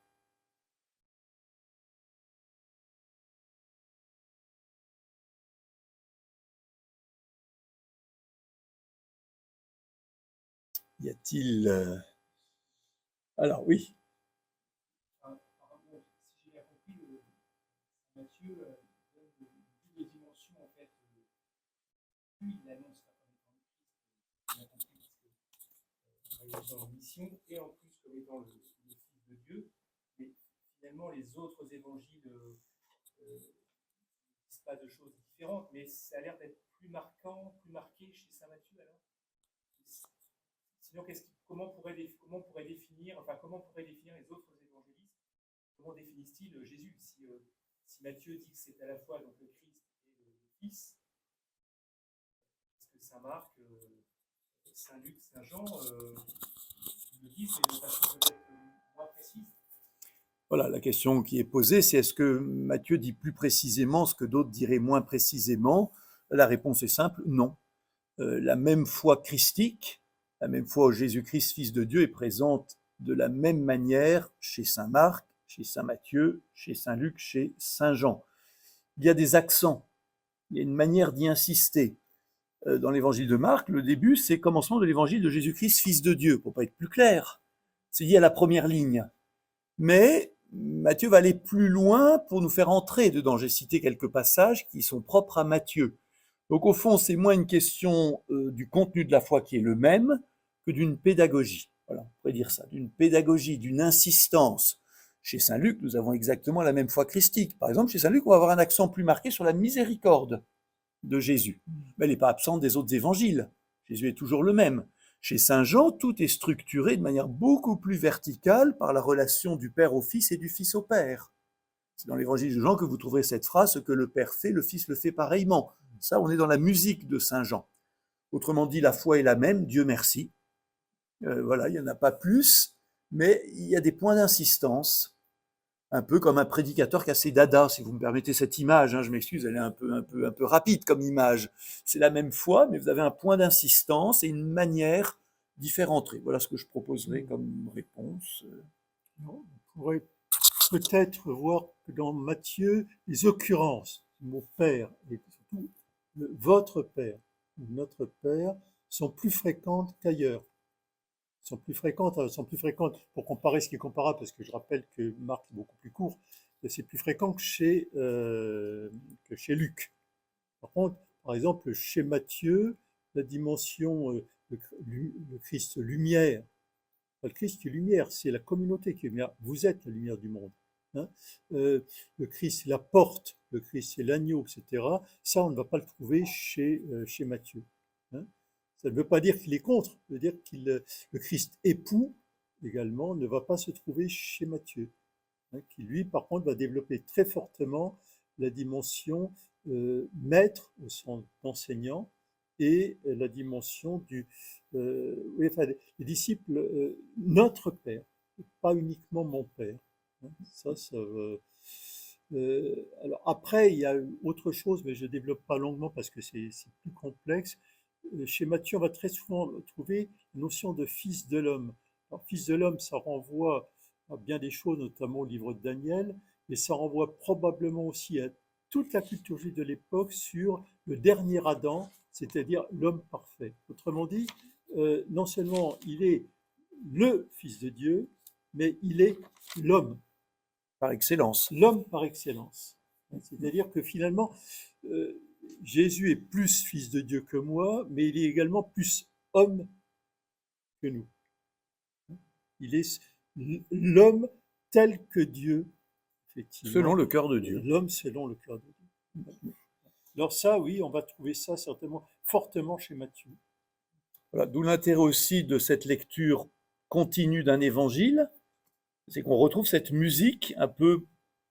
Y a-t-il... Alors oui. Apparemment, si j'ai bien compris, Matthieu donne une double dimension en fait. Lui, il annonce la première bien compris parce que dans la mission et en plus comme étant le Fils de Dieu. Mais finalement, les autres évangiles ne disent pas de choses différentes, mais ça a l'air d'être plus marquant, plus marqué chez saint Matthieu alors. Sinon, comment pourrait définir les autres évangélistes? Comment définissent-ils Jésus si Matthieu dit que c'est à la fois donc, le Christ et le Fils, est-ce que Saint Marc, Saint Luc, Saint Jean le disent, mais de façon peut-être moins précise? Voilà, la question qui est posée, c'est est-ce que Matthieu dit plus précisément ce que d'autres diraient moins précisément? La réponse est simple, non. La même foi christique, la même foi au Jésus-Christ, Fils de Dieu, est présente de la même manière chez Saint Marc, chez Saint Matthieu, chez Saint Luc, chez Saint Jean. Il y a des accents, il y a une manière d'y insister. Dans l'évangile de Marc, le début, c'est le commencement de l'évangile de Jésus-Christ, Fils de Dieu, pour ne pas être plus clair. C'est lié à la première ligne. Mais Matthieu va aller plus loin pour nous faire entrer dedans. J'ai cité quelques passages qui sont propres à Matthieu. Donc au fond, c'est moins une question du contenu de la foi qui est le même que d'une pédagogie. Voilà, on pourrait dire ça, d'une pédagogie, d'une insistance. Chez Saint Luc, nous avons exactement la même foi christique. Par exemple, chez Saint Luc, on va avoir un accent plus marqué sur la miséricorde de Jésus. Mais elle n'est pas absente des autres évangiles. Jésus est toujours le même. Chez Saint Jean, tout est structuré de manière beaucoup plus verticale par la relation du Père au Fils et du Fils au Père. C'est dans l'évangile de Jean que vous trouverez cette phrase, ce que le Père fait, le Fils le fait pareillement. Ça, on est dans la musique de Saint Jean. Autrement dit, la foi est la même, Dieu merci. Voilà, il n'y en a pas plus, mais il y a des points d'insistance, un peu comme un prédicateur cassé dada, si vous me permettez cette image, hein, je m'excuse, elle est un peu rapide comme image. C'est la même foi, mais vous avez un point d'insistance et une manière d'y faire entrer. Voilà ce que je proposerais comme réponse. On pourrait peut-être voir que dans Matthieu, les occurrences, mon Père et surtout votre Père, notre Père, sont plus fréquentes qu'ailleurs. Sont plus fréquentes pour comparer ce qui est comparable, parce que je rappelle que Marc est beaucoup plus court, et c'est plus fréquent que chez Luc. Par contre, par exemple, chez Matthieu, la dimension le Christ lumière, le Christ qui est lumière, c'est la communauté qui est lumière. Vous êtes la lumière du monde. Hein. Le Christ, la porte, le Christ, c'est l'agneau, etc. Ça, on ne va pas le trouver chez Matthieu. Hein. Ça ne veut pas dire qu'il est contre, ça veut dire que le Christ époux, également, ne va pas se trouver chez Matthieu. Hein, qui, lui, par contre, va développer très fortement la dimension maître au sens d'enseignant et la dimension du... oui, enfin, les disciples, notre Père, pas uniquement mon Père. Hein, alors après, il y a autre chose, mais je ne développe pas longuement parce que c'est plus complexe. Chez Matthieu, on va très souvent trouver la notion de fils de l'homme. Alors, fils de l'homme, ça renvoie à bien des choses, notamment au livre de Daniel, mais ça renvoie probablement aussi à toute la culture juive de l'époque sur le dernier Adam, c'est-à-dire l'homme parfait. Autrement dit, non seulement il est le Fils de Dieu, mais il est l'homme. Par excellence. L'homme par excellence. C'est-à-dire que finalement, Jésus est plus Fils de Dieu que moi, mais il est également plus homme que nous. Il est l'homme tel que Dieu, effectivement. Selon le cœur de Dieu. L'homme selon le cœur de Dieu. Alors ça, oui, on va trouver ça certainement fortement chez Matthieu. Voilà, d'où l'intérêt aussi de cette lecture continue d'un évangile, c'est qu'on retrouve cette musique un peu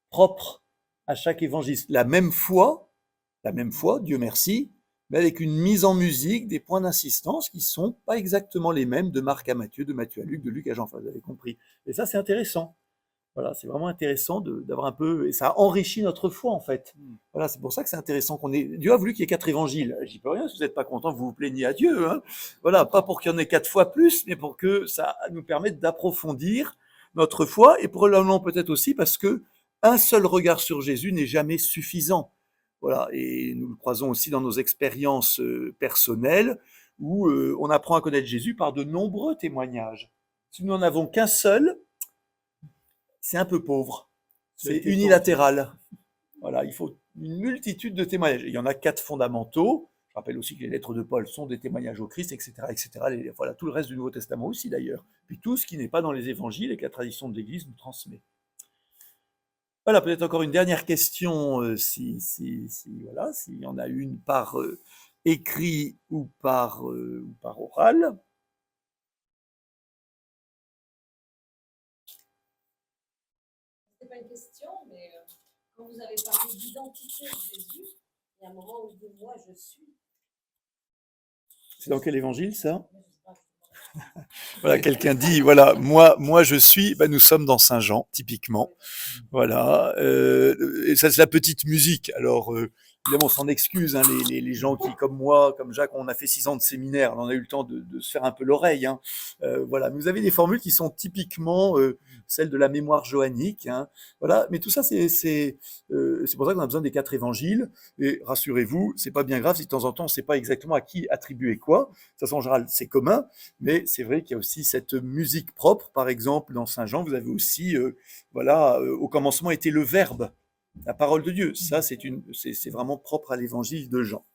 propre à chaque évangile. La même foi, Dieu merci, mais avec une mise en musique, des points d'insistance qui ne sont pas exactement les mêmes de Marc à Matthieu, de Matthieu à Luc, de Luc à Jean, enfin, vous avez compris. Et ça, c'est intéressant. Voilà, c'est vraiment intéressant d'avoir un peu, et ça enrichit notre foi en fait. Mm. Voilà, c'est pour ça que c'est intéressant qu'on ait. Dieu a voulu qu'il y ait 4 évangiles. J'y peux rien, si vous n'êtes pas content, vous vous plaignez à Dieu. Hein. Voilà, pas pour qu'il y en ait 4 fois plus, mais pour que ça nous permette d'approfondir notre foi, et probablement peut-être aussi parce que un seul regard sur Jésus n'est jamais suffisant. Voilà, et nous le croisons aussi dans nos expériences personnelles, où on apprend à connaître Jésus par de nombreux témoignages. Si nous n'en avons qu'un seul, c'est un peu pauvre. Ça a C'est été unilatéral. Voilà, il faut une multitude de témoignages. Il y en a 4 fondamentaux. Je rappelle aussi que les lettres de Paul sont des témoignages au Christ, etc., etc. Voilà, tout le reste du Nouveau Testament aussi d'ailleurs. Puis tout ce qui n'est pas dans les évangiles et que la tradition de l'Église nous transmet. Voilà, peut-être encore une dernière question, voilà, s'il y en a une par écrit ou par oral. C'est pas une question, mais quand vous avez parlé d'identité de Jésus, il y a un moment où il dit moi je suis. C'est dans quel évangile ça? Mais je sais pas, Voilà, quelqu'un dit, voilà, moi je suis, ben, nous sommes dans Saint Jean, typiquement. Voilà, et ça c'est la petite musique. Alors, évidemment, on s'en excuse, hein, les gens qui, comme moi, comme Jacques, on a fait 6 ans de séminaire, on a eu le temps de se faire un peu l'oreille. Hein. Voilà, vous avez des formules qui sont typiquement celles de la mémoire johannique. Hein. Voilà, mais tout ça, c'est pour ça qu'on a besoin des 4 évangiles. Et rassurez-vous, c'est pas bien grave si de temps en temps on ne sait pas exactement à qui attribuer quoi. De toute façon, en général, c'est commun, mais c'est vrai qu'il y a aussi cette musique propre. Par exemple, dans Saint Jean, vous avez aussi voilà, au commencement était le Verbe, la parole de Dieu. Ça, c'est vraiment propre à l'évangile de Jean.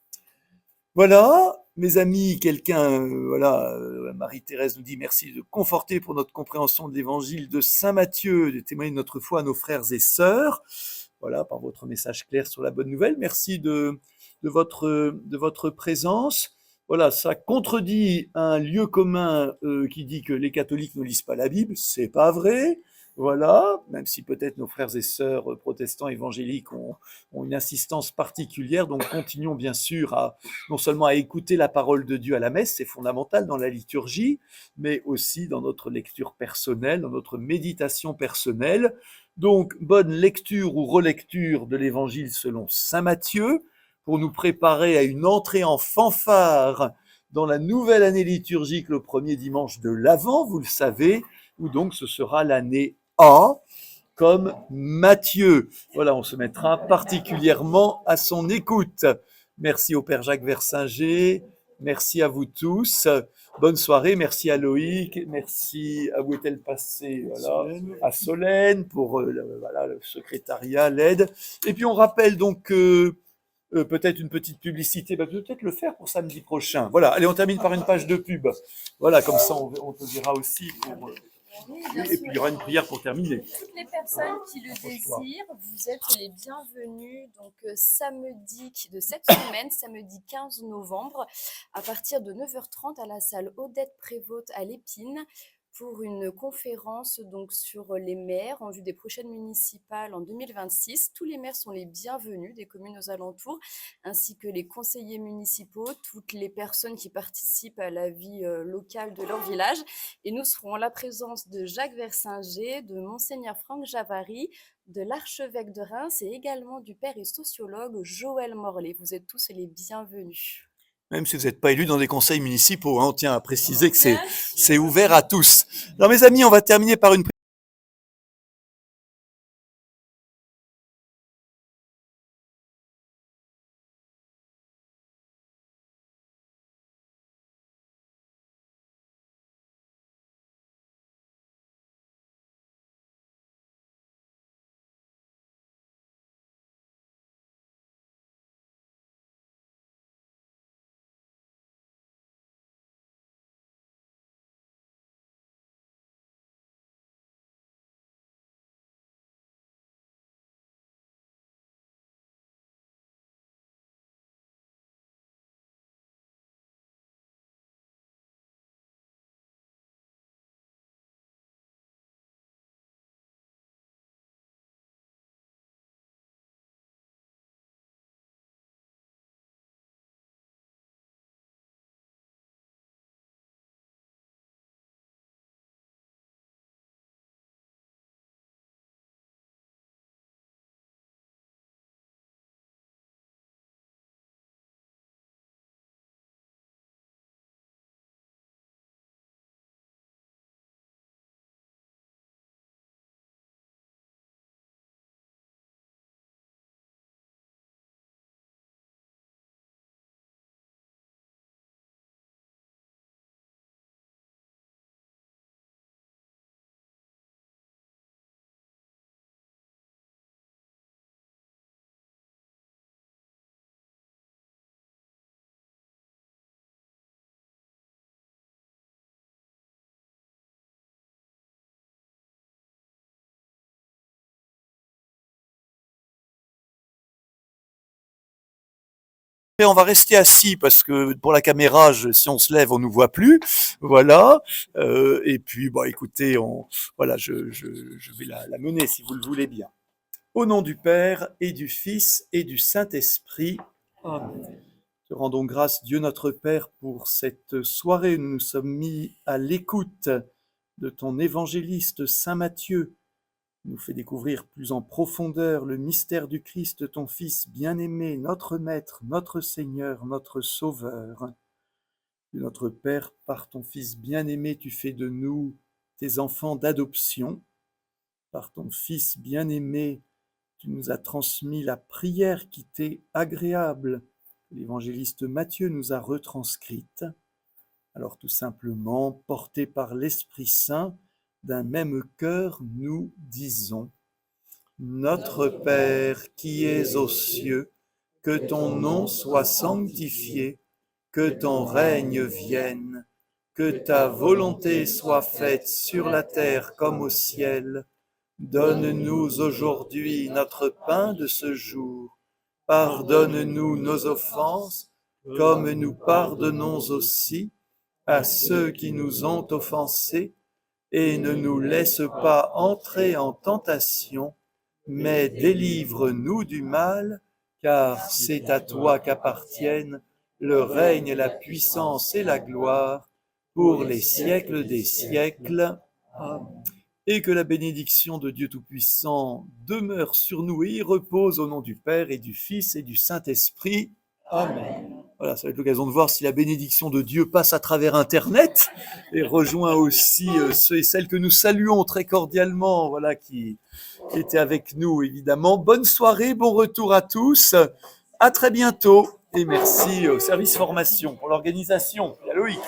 Voilà, mes amis, quelqu'un, voilà, Marie-Thérèse nous dit merci de conforter pour notre compréhension de l'évangile de Saint Matthieu, de témoigner de notre foi à nos frères et sœurs. Voilà, par votre message clair sur la bonne nouvelle. Merci de votre présence. Voilà, ça contredit un lieu commun qui dit que les catholiques ne lisent pas la Bible. C'est pas vrai. Voilà, même si peut-être nos frères et sœurs protestants évangéliques ont une insistance particulière. Donc continuons bien sûr non seulement à écouter la parole de Dieu à la messe, c'est fondamental dans la liturgie, mais aussi dans notre lecture personnelle, dans notre méditation personnelle. Donc, bonne lecture ou relecture de l'évangile selon saint Matthieu pour nous préparer à une entrée en fanfare dans la nouvelle année liturgique le premier dimanche de l'Avent, vous le savez, où donc ce sera l'année A comme Matthieu. Voilà, on se mettra particulièrement à son écoute. Merci au Père Jacques Versinger, merci à vous tous. Bonne soirée, merci à Loïc, merci à où est-elle passée, voilà, à Solène pour voilà, le secrétariat, l'aide. Et puis on rappelle donc peut-être une petite publicité, peut-être le faire pour samedi prochain. Voilà, allez, on termine par une page de pub. Voilà, comme ça on te dira aussi pour... oui, Oui, bien et puis sûr. il y aura une prière pour terminer. Toutes les personnes qui le désirent, vous êtes les bienvenus. Donc samedi de cette semaine, samedi 15 novembre, à partir de 9h30 à la salle Odette Prévost à l'Épine pour une conférence donc sur les maires en vue des prochaines municipales en 2026. Tous les maires sont les bienvenus des communes aux alentours, ainsi que les conseillers municipaux, toutes les personnes qui participent à la vie locale de leur village. Et nous serons en la présence de Jacques Versinger, de Monseigneur Franck Javary, de l'archevêque de Reims et également du père et sociologue Joël Morlet. Vous êtes tous les bienvenus. Même si vous n'êtes pas élu dans des conseils municipaux, hein, on tient à préciser que c'est ouvert à tous. Alors mes amis, on va terminer par une Et on va rester assis parce que pour la caméra, si on se lève, on nous voit plus. Voilà. Et puis, bah, écoutez, voilà, je vais la mener si vous le voulez bien. Au nom du Père et du Fils et du Saint-Esprit. Amen. Te rendons grâce, Dieu notre Père, pour cette soirée où nous nous sommes mis à l'écoute de ton évangéliste Saint Matthieu, qui nous fait découvrir plus en profondeur le mystère du Christ, ton Fils bien-aimé, notre Maître, notre Seigneur, notre Sauveur. Dieu notre Père, par ton Fils bien-aimé, tu fais de nous tes enfants d'adoption. Par ton Fils bien-aimé, tu nous as transmis la prière qui t'est agréable. L'évangéliste Matthieu nous a retranscrite. Alors tout simplement, portés par l'Esprit Saint, d'un même cœur, nous disons: Notre Père qui es aux cieux, que ton nom soit sanctifié, que ton règne vienne, que ta volonté soit faite sur la terre comme au ciel. Donne-nous aujourd'hui notre pain de ce jour. Pardonne-nous nos offenses, comme nous pardonnons aussi à ceux qui nous ont offensés, et ne nous laisse pas entrer en tentation, mais délivre-nous du mal, car c'est à toi qu'appartiennent le règne, la puissance et la gloire, pour les siècles des siècles. Amen. Et que la bénédiction de Dieu Tout-Puissant demeure sur nous et y repose au nom du Père et du Fils et du Saint-Esprit. Amen. Voilà, ça va être l'occasion de voir si la bénédiction de Dieu passe à travers Internet et rejoint aussi ceux et celles que nous saluons très cordialement, voilà, qui étaient avec nous, évidemment. Bonne soirée, bon retour à tous. À très bientôt et merci au service formation pour l'organisation. Et à Loïc.